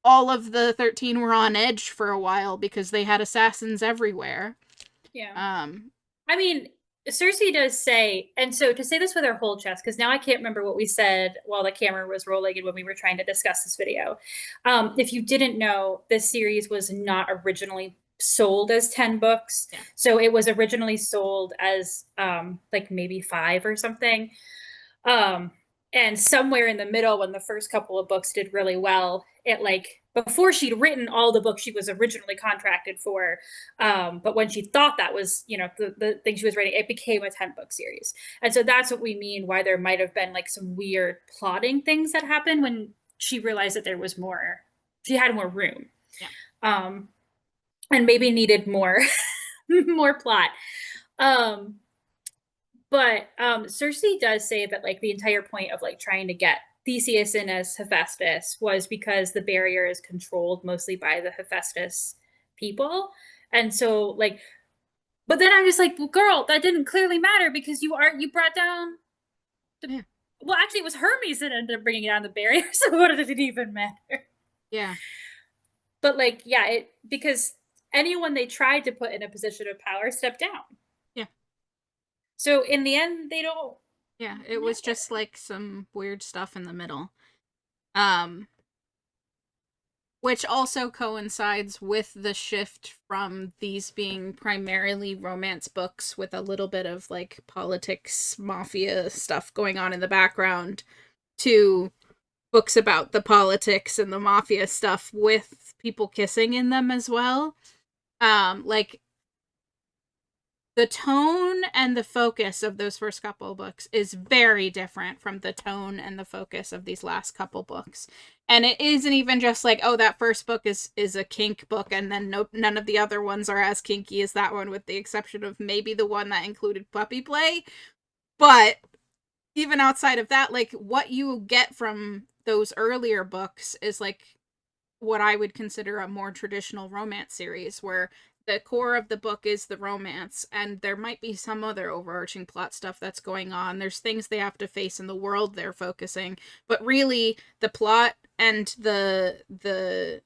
all of the 13 were on edge for a while because they had assassins everywhere. Yeah. Um, I mean, Cersei does say, and so to say this with our whole chest, because now I can't remember what we said while the camera was rolling and when we were trying to discuss this video. If you didn't know, this series was not originally sold as 10 books. yeah. So it was originally sold as like maybe 5 or something. Um, and somewhere in the middle, when the first couple of books did really well, it like before she'd written all the books she was originally contracted for, but when she thought that was, you know, the thing she was writing, it became a 10-book series. And so that's what we mean why there might have been like some weird plotting things that happened when she realized that there was more, she had more room. Yeah. Um, and maybe needed more more plot. Um, but Cersei does say that like the entire point of like trying to get Theseus in as Hephaestus was because the barrier is controlled mostly by the Hephaestus people. And so like, but then I'm just like, well, girl, that didn't clearly matter because you brought down the, Yeah. well, actually it was Hermes that ended up bringing down the barrier. So what did it even matter? Yeah. But like, yeah, it, because anyone they tried to put in a position of power stepped down. Yeah. So in the end, they don't Yeah. It was matter. just like some weird stuff in the middle. Um, which also coincides with the shift from these being primarily romance books with a little bit of like politics, mafia stuff going on in the background, to books about the politics and the mafia stuff with people kissing in them as well. Like, the tone and the focus of those first couple books is very different from the tone and the focus of these last couple books. And it isn't even just like, oh, that first book is a kink book, and then none of the other ones are as kinky as that one, with the exception of maybe the one that included puppy play. But even outside of that, like, what you get from those earlier books is like what I would consider a more traditional romance series, where the core of the book is the romance, and there might be some other overarching plot stuff that's going on. There's things they have to face in the world they're focusing, but really the plot and the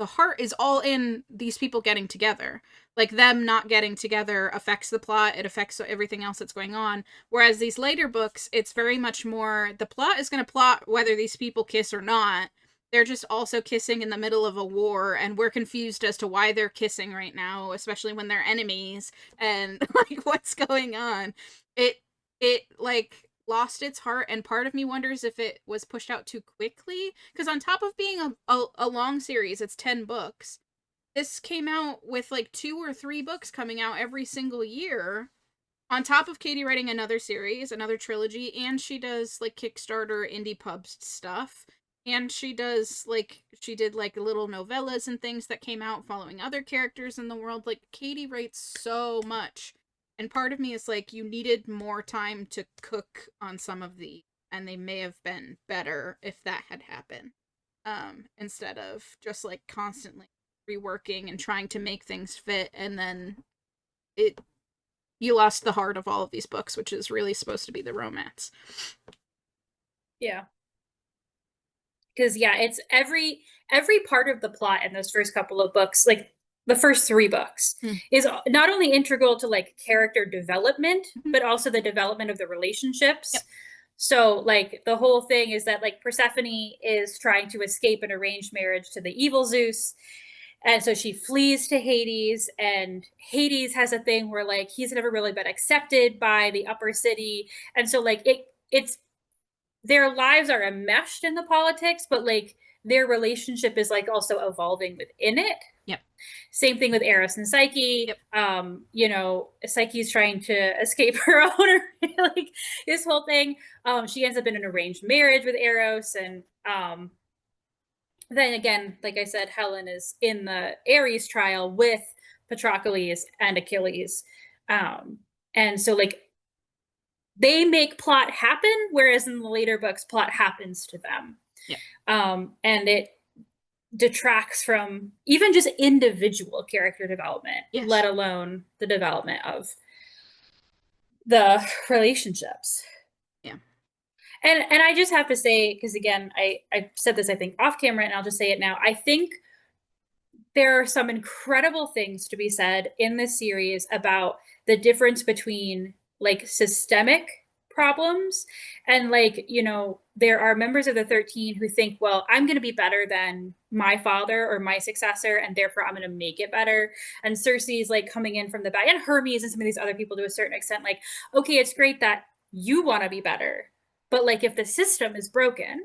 heart is all in these people getting together. Like, them not getting together affects the plot, it affects everything else that's going on. Whereas these later books, it's very much more the plot is going to plot whether these people kiss or not. They're just also kissing in the middle of a war, and we're confused as to why they're kissing right now, especially when they're enemies, and like, what's going on. It like lost its heart, and part of me wonders if it was pushed out too quickly, because on top of being a long series, it's 10 books, this came out with like 2 or 3 books coming out every single year, on top of Katee writing another series, another trilogy, and she does like Kickstarter indie pub stuff, and she did like little novellas and things that came out following other characters in the world. Like, Katee writes so much, and part of me is like, you needed more time to cook on some of these, and they may have been better if that had happened, instead of just like constantly reworking and trying to make things fit, and then it you lost the heart of all of these books, which is really supposed to be the romance. Yeah. Because yeah, it's every part of the plot in those first couple of books, like the first 3 books, Hmm. is not only integral to like character development, Mhm. but also the development of the Yep. relationships. So like the whole thing is that like Persephone is trying to escape an arranged marriage to the evil Zeus. And so she flees to Hades, and Hades has a thing where like he's never really been accepted by the upper city. And so like it's their lives are enmeshed in the politics, but like their relationship is like also evolving within it. Yep. Same thing with Eros and Psyche. Yep. You know, Psyche's trying to escape her owner, like this whole thing. She ends up in an arranged marriage with Eros, and then again, like I said, Helen is in the Ares trial with Patroclus and Achilles. Um, and so like they make plot happen, whereas in the later books, plot happens to them. Yeah. And it detracts from even just individual character development, let Yes. alone the development of the relationships. Yeah. And I just have to say, because again, I said this I think off camera, and I'll just say it now. I think there are some incredible things to be said in this series about the difference between like systemic problems and like, there are members of the 13 who think, well, I'm going to be better than my father or my successor, and therefore I'm going to make it better. And Cersei's like coming in from the back, and Hermes and some of these other people to a certain extent, like, okay, it's great that you want to be better, but like if the system is broken,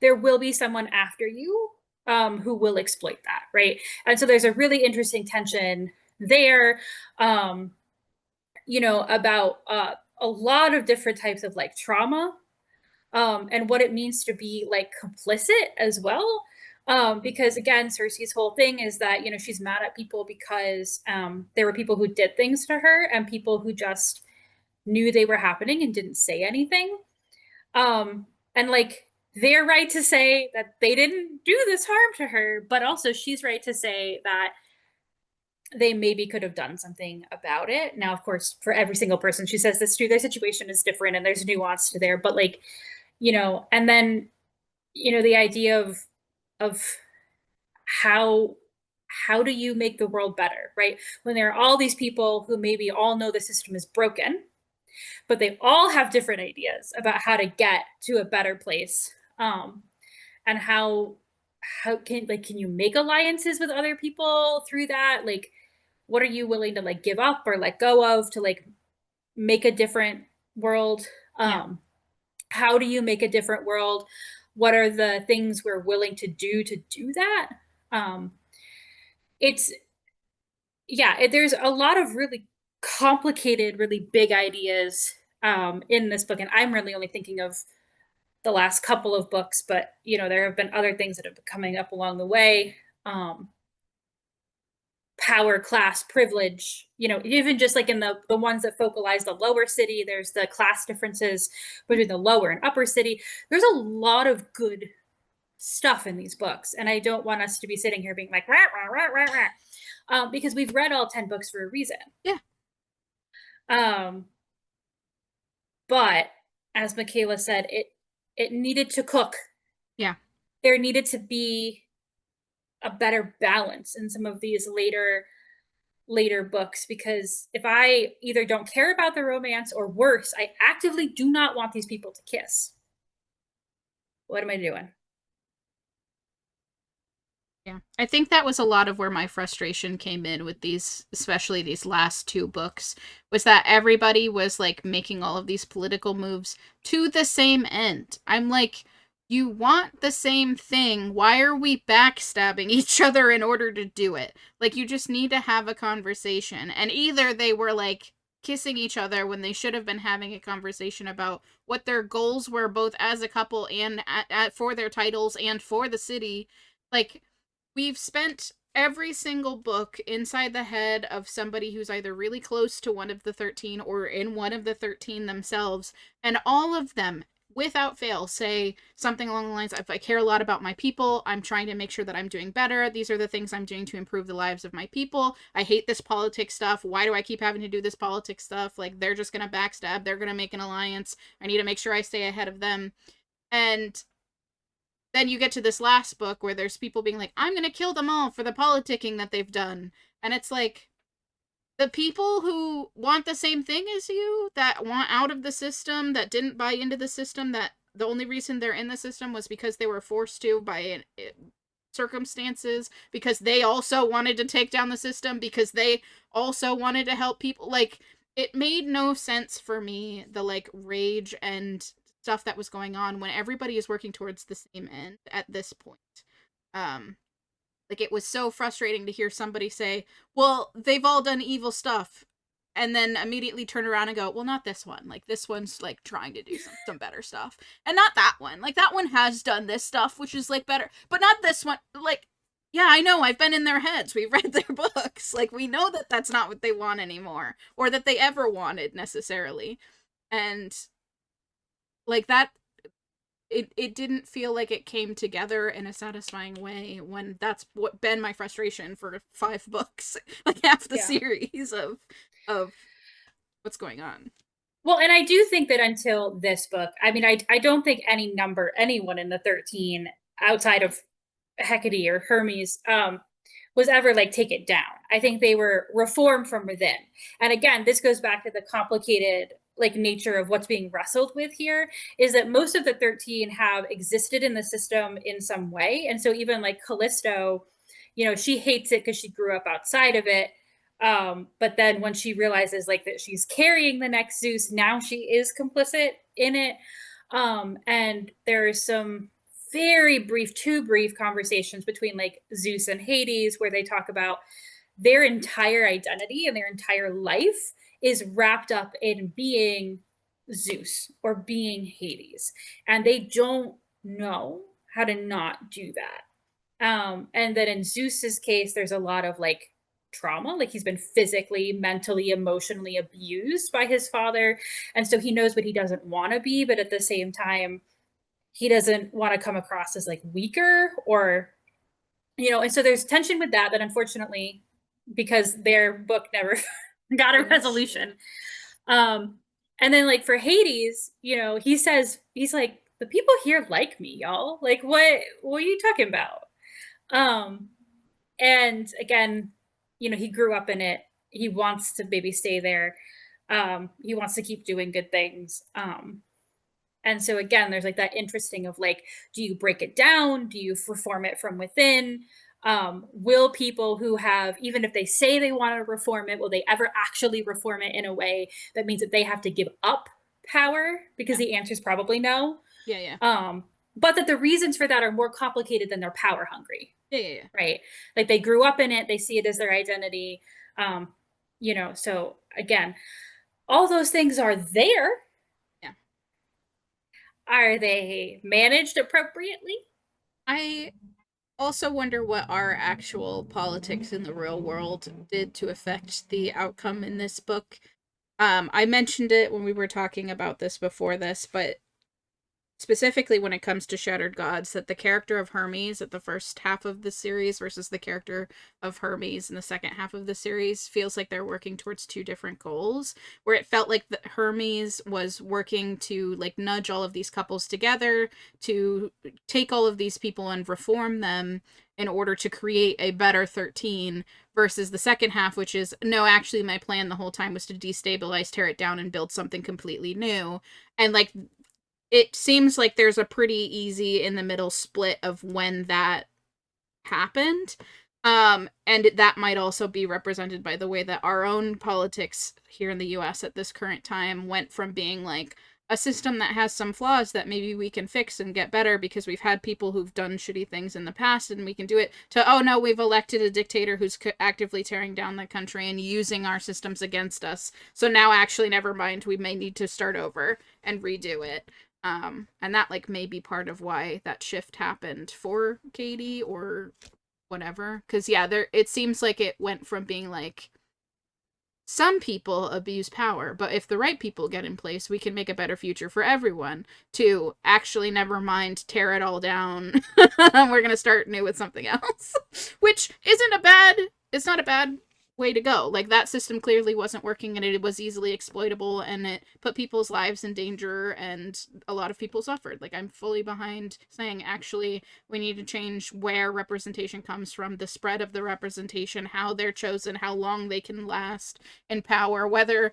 there will be someone after you who will exploit that, right? And so there's a really interesting tension there, um, about a lot of different types of like trauma, and what it means to be like complicit as well. Because again, Cersei's whole thing is that she's mad at people because there were people who did things to her and people who just knew they were happening and didn't say anything. And like they're right to say that they didn't do this harm to her, but also she's right to say that they maybe could have done something about it. Now, of course, for every single person she says this to, their situation is different and there's nuance to there, but like, and then, the idea of how how do you make the world better, right? When there are all these people who maybe all know the system is broken, but they all have different ideas about how to get to a better place, and how can you make alliances with other people through that, like what are you willing to like give up or let go of to like make a different world, Yeah. how do you make a different world, what are the things we're willing to do that, um it's there's a lot of really complicated, really big ideas in this book, and I'm really only thinking of the last couple of books, but there have been other things that have been coming up along the way. Um, Power, class, privilege, even just like in the ones that focalize the lower city, there's the class differences between the lower and upper city. There's a lot of good stuff in these books, and I don't want us to be sitting here being like rah, rah, rah, rah, rah, because we've read all 10 books for a reason. Yeah. Um, but as Michaela said, it needed to cook. Yeah. There needed to be a better balance in some of these later books, because if I either don't care about the romance or worse, I actively do not want these people to kiss. What am I doing? Yeah. I think that was a lot of where my frustration came in with these, especially these last two books, was that everybody was like making all of these political moves to the same end. I'm like, you want the same thing. Why are we backstabbing each other in order to do it? Like, you just need to have a conversation. And either they were like kissing each other when they should have been having a conversation about what their goals were, both as a couple and for their titles and for the city. Like, we've spent every single book inside the head of somebody who's either really close to one of the 13 or in one of the 13 themselves, and all of them without fail say something along the lines of, I care a lot about my people, I'm trying to make sure that I'm doing better, these are the things I'm doing to improve the lives of my people, I hate this politics stuff, why do I keep having to do this politics stuff, like they're just gonna backstab, they're gonna make an alliance, I need to make sure I stay ahead of them. And then you get to this last book where there's people being like, I'm gonna kill them all for the politicking that they've done. And it's like, the people who want the same thing as you, that want out of the system, that didn't buy into the system, that the only reason they're in the system was because they were forced to by circumstances, because they also wanted to take down the system, because they also wanted to help people. Like, it made no sense for me, the like rage and stuff that was going on when everybody is working towards the same end at this point. Um, like, it was so frustrating to hear somebody say, well, they've all done evil stuff. and then immediately turn around and go, well, not this one. Like, this one's like trying to do some better stuff, and not that one. Like, that one has done this stuff, which is like better, but not this one. Like, yeah, I know. I've been in their heads. We've read their books. Like, we know that that's not what they want anymore, or that they ever wanted necessarily, and like that. It didn't feel like it came together in a satisfying way when that's what been my frustration for 5 books, like half the Yeah. series of what's going on. Well, and I do think that until this book, I mean, I don't think anyone in the 13 outside of Hecate or Hermes, was ever like take it down. I think they were reformed from within. And again, this goes back to the complicated like nature of what's being wrestled with here is that most of the 13 have existed in the system in some way. And so even like Callisto, she hates it because she grew up outside of it. But then when she realizes like that she's carrying the next Zeus, now she is complicit in it. And there's some very brief, two brief conversations between like Zeus and Hades where they talk about their entire identity and their entire life is wrapped up in being Zeus or being Hades. And they don't know how to not do that. And then in Zeus's case, there's a lot of like trauma, like he's been physically, mentally, emotionally abused by his father. And so he knows what he doesn't want to be, but at the same time, he doesn't want to come across as like weaker or, and so there's tension with that unfortunately, because their book never got a resolution. And then like for Hades, he says, he's like, the people here like me, y'all. Like, what are you talking about? Um, and again, he grew up in it. He wants to maybe stay there. He wants to keep doing good things. And so again, there's like that interesting of like, do you break it down? Do you reform it from within? Will people who have, even if they say they want to reform it, will they ever actually reform it in a way that means that they have to give up power? Because the answer is probably no. Yeah. But that the reasons for that are more complicated than they're power hungry. Yeah. Right. Like they grew up in it, they see it as their identity. So again, all those things are there. Yeah. Are they managed appropriately? I also wonder what our actual politics in the real world did to affect the outcome in this book. I mentioned it when we were talking about this before this, but specifically when it comes to Shattered Gods, that the character of Hermes at the first half of the series versus the character of Hermes in the second half of the series feels like they're working towards two different goals, where it felt like Hermes was working to like nudge all of these couples together to take all of these people and reform them in order to create a better 13, versus the second half, which is, no, actually my plan the whole time was to destabilize, tear it down, and build something completely new. And like, it seems like there's a pretty easy in the middle split of when that happened. And that might also be represented by the way that our own politics here in the US at this current time went from being like a system that has some flaws that maybe we can fix and get better because we've had people who've done shitty things in the past and we can do it, to, oh no, we've elected a dictator who's actively tearing down the country and using our systems against us. So now actually, never mind, we may need to start over and redo it. And that like may be part of why that shift happened for Katee or whatever. Cause yeah, it seems like it went from being like, some people abuse power, but if the right people get in place, we can make a better future for everyone, to actually, never mind, tear it all down. We're gonna start new with something else. Which it's not a bad way to go. Like, that system clearly wasn't working and it was easily exploitable and it put people's lives in danger and a lot of people suffered. Like, I'm fully behind saying, actually, we need to change where representation comes from, the spread of the representation, how they're chosen, how long they can last in power, whether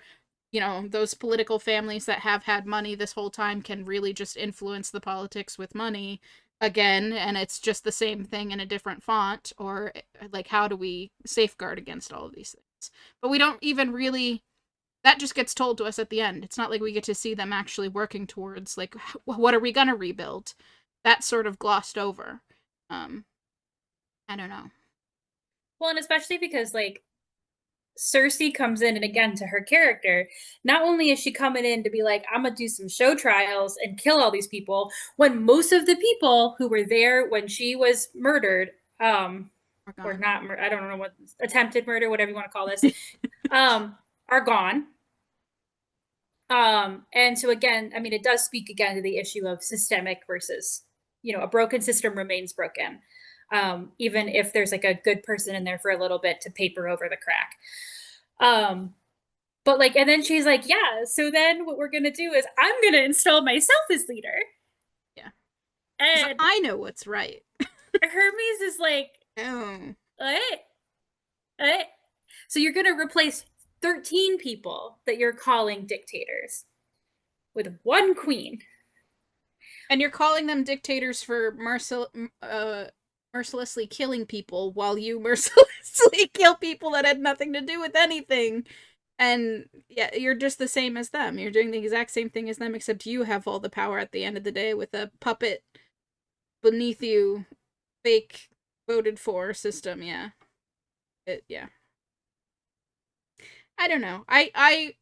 those political families that have had money this whole time can really just influence the politics with money again, and it's just the same thing in a different font, or like, how do we safeguard against all of these things? But we don't even really, that just gets told to us at the end. It's not like we get to see them actually working towards like, what are we gonna rebuild? That's sort of glossed over. I don't know. Well, and especially because like Cersei comes in, and again, to her character, not only is she coming in to be like, I'm gonna do some show trials and kill all these people, when most of the people who were there when she was murdered, We're or gone. not, I don't know what, attempted murder, whatever you want to call this, are gone. And so again, I mean, it does speak again to the issue of systemic versus, a broken system remains broken. Even if there's like a good person in there for a little bit to paper over the crack. Um, but like, and then she's like, yeah, so then what we're gonna do is I'm gonna install myself as leader. Yeah. Because And I know what's right. Hermes is like, Oh. what? What? So you're gonna replace 13 people that you're calling dictators with one queen. And you're calling them dictators for mercilessly killing people while you mercilessly kill people that had nothing to do with anything. And yeah, you're just the same as them. You're doing the exact same thing as them, except you have all the power at the end of the day with a puppet beneath you, fake voted for system. Yeah. Yeah. I don't know. I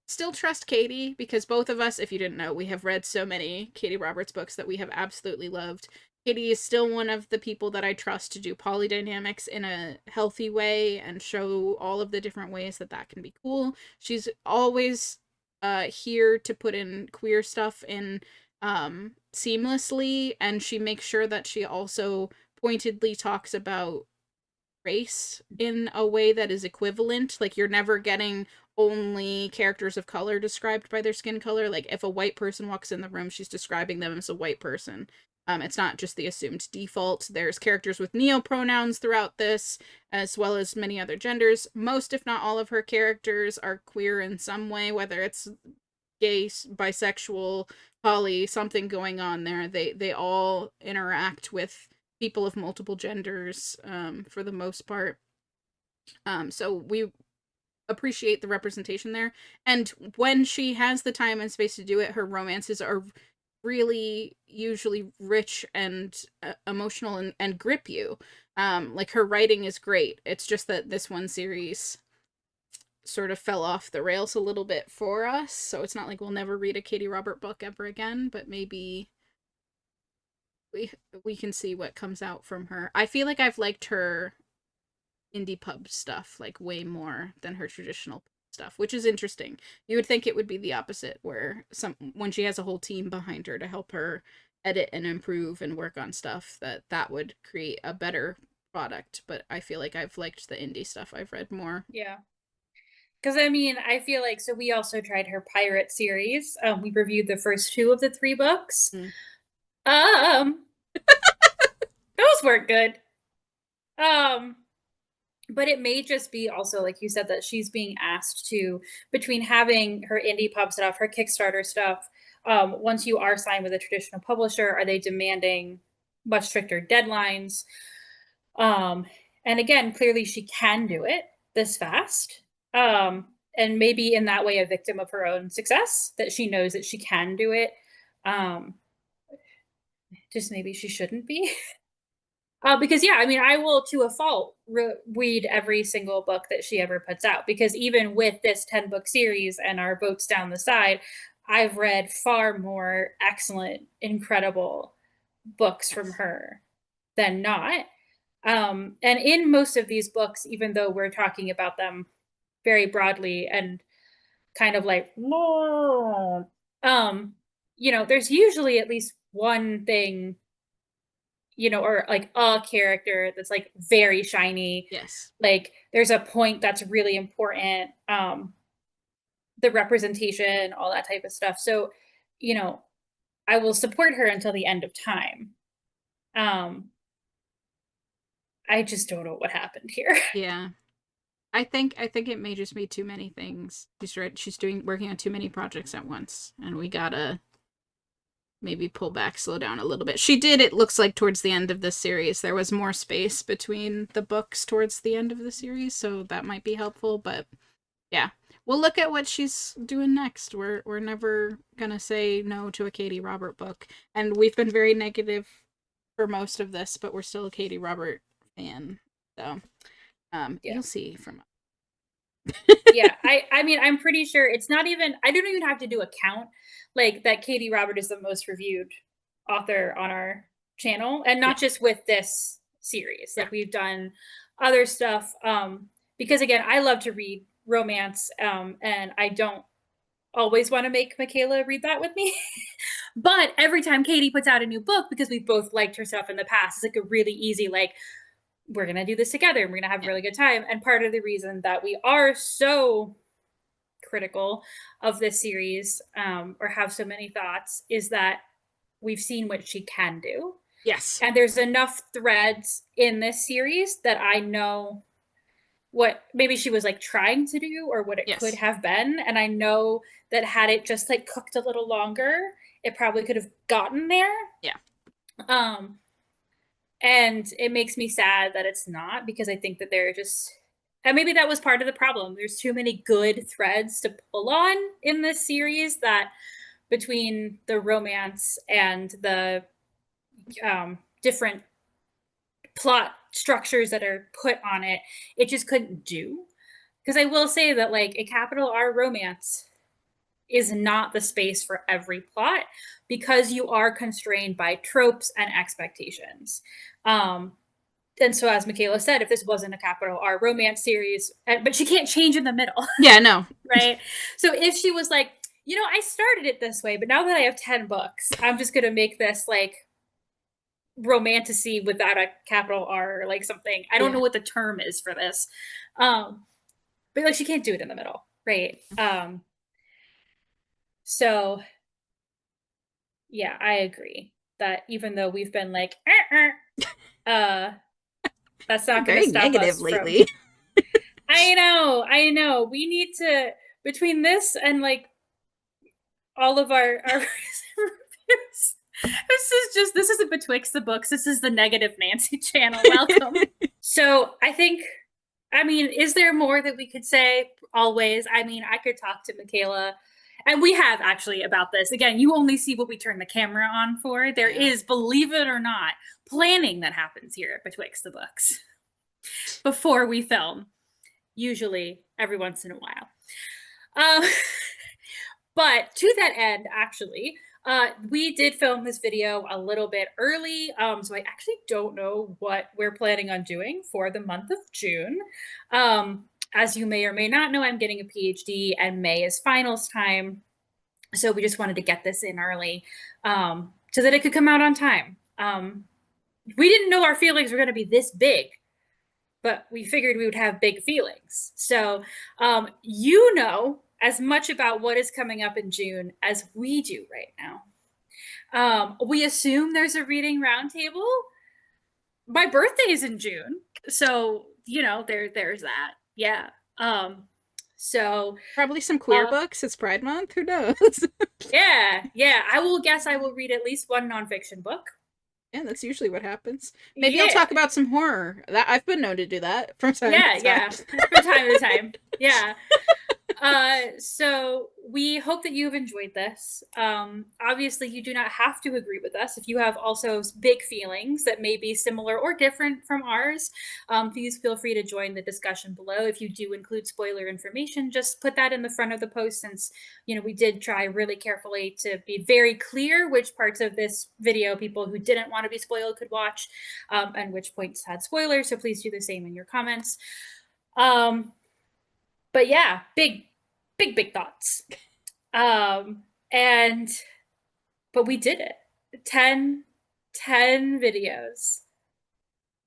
still trust Katee because both of us, if you didn't know, we have read so many Katee Roberts books that we have absolutely loved. Katee is still one of the people that I trust to do polydynamics in a healthy way and show all of the different ways that that can be cool. She's always here to put in queer stuff in seamlessly, and she makes sure that she also pointedly talks about race in a way that is equivalent. Like, you're never getting only characters of color described by their skin color. Like, if a white person walks in the room, she's describing them as a white person. It's not just the assumed default. There's characters with neopronouns throughout this, as well as many other genders. Most, if not all, of her characters are queer in some way, whether it's gay, bisexual, poly, something going on there. They all interact with people of multiple genders for the most part. So we appreciate the representation there. And when she has the time and space to do it, her romances are really usually rich and emotional and grip you. Like, her writing is great. It's just that this one series sort of fell off the rails a little bit for us. So it's not like we'll never read a Katee Robert book ever again, but maybe we we can see what comes out from her. I feel like I've liked her indie pub stuff like way more than her traditional stuff, which is interesting. You would think it would be the opposite, where some when she has a whole team behind her to help her edit and improve and work on stuff, that would create a better product. But I feel like I've liked the indie stuff I've read more. Yeah. Because I mean, I feel like, so we also tried her pirate series. We reviewed the first two of the three books. Mm. Um, those weren't good. Um, but it may just be also, like you said, that she's being asked to, between having her indie pub stuff, her Kickstarter stuff. Once you are signed with a traditional publisher, are they demanding much stricter deadlines? Um, and again, clearly she can do it this fast. And maybe in that way a victim of her own success, that she knows that she can do it. Um, just maybe she shouldn't be. Because yeah, I mean, I will to a fault read every single book that she ever puts out, because even with this 10-book series and our votes down the side, I've read far more excellent, incredible books from Yes. her than not. And in most of these books, even though we're talking about them very broadly and kind of like, um, there's usually at least one thing, or like a character that's like very shiny. Yes. Like, there's a point that's really important. The representation, all that type of stuff. So, you know, I will support her until the end of time. Um, I just don't know what happened here. Yeah. I think it may just be too many things. She's right. She's doing working on too many projects at once, and we gotta maybe pull back, slow down a little bit. She did. It looks like towards the end of this series, there was more space between the books towards the end of the series, so that might be helpful. But yeah, we'll look at what she's doing next. We're never gonna say no to a Katee Robert book, and we've been very negative for most of this, but we're still a Katee Robert fan. So Yeah. you'll see from Yeah, I mean, I'm pretty sure it's not even, I don't even have to do a count, like, that Katee Robert is the most reviewed author on our channel, and Yeah. not just with this series. Yeah. Like, we've done other stuff, because again, I love to read romance, and I don't always wanna make Michaela read that with me. But every time Katee puts out a new book, because we've both liked her stuff in the past, it's like a really easy, like, we're gonna do this together and we're gonna have a Yeah. really good time. And part of the reason that we are so critical of this series, or have so many thoughts, is that we've seen what she can do. Yes. And there's enough threads in this series that I know what maybe she was like trying to do or what it could Yes. have been. And I know that had it just like cooked a little longer, it probably could have gotten there. Yeah. Um, and it makes me sad that it's not, because I think that they're just, and maybe that was part of the problem. There's too many good threads to pull on in this series, that between the romance and the different plot structures that are put on it, it just couldn't do. Because I will say that, like, a capital R romance is not the space for every plot, because you are constrained by tropes and expectations. Um, and so, as Michaela said, if this wasn't a capital R romance series, but she can't change in the middle, Yeah, no. right? So if she was like, I started it this way, but now that I have 10 books, I'm just going to make this like romantasy without a capital R or like something. I don't know Yeah. what the term is for this. Um, but like she can't do it in the middle, right? So yeah, I agree that even though we've been like, uh, that's not going to Very stop negative us from. lately. I know. We need to, between this and like all of our reviews. This isn't Betwixt the books. This is the negative Nancy channel. Welcome. So I think, I mean, is there more that we could say? Always. I mean, I could talk to Michaela, and we have actually about this. Again, you only see what we turn the camera on for. There Yeah. is, believe it or not, planning that happens here at Betwixt the books before we film. Usually, every once in a while. Um, But to that end, actually, we did film this video a little bit early. So I actually don't know what we're planning on doing for the month of June. As you may or may not know, I'm getting a PhD and May is finals time. So we just wanted to get this in early, so that it could come out on time. We didn't know our feelings were going to be this big, but we figured we would have big feelings. So, as much about what is coming up in June as we do right now. We assume there's a reading roundtable. My birthday is in June, so there's that. Yeah. So Probably some queer uh, books. It's Pride Month. Who knows? yeah. I will guess I will read at least one nonfiction book. Yeah, that's usually what happens. Maybe I'll Yeah. talk about some horror. That I've been known to do that from time to Yeah. time. From time to time. Yeah. So we hope that you've enjoyed this. Obviously, you do not have to agree with us. If you have also big feelings that may be similar or different from ours, please feel free to join the discussion below. If you do include spoiler information, just put that in the front of the post, since we did try really carefully to be very clear which parts of this video people who didn't want to be spoiled could watch, and which points had spoilers. So please do the same in your comments. But yeah, big thoughts. And but we did it. 10 videos,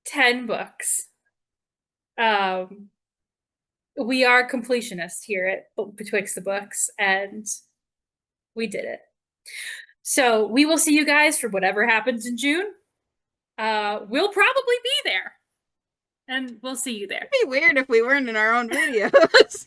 10 books. We are completionists here at Betwixt the Books, and we did it. So we will see you guys for whatever happens in June. We'll probably be there, and we'll see you there. It'd be weird if we weren't in our own videos.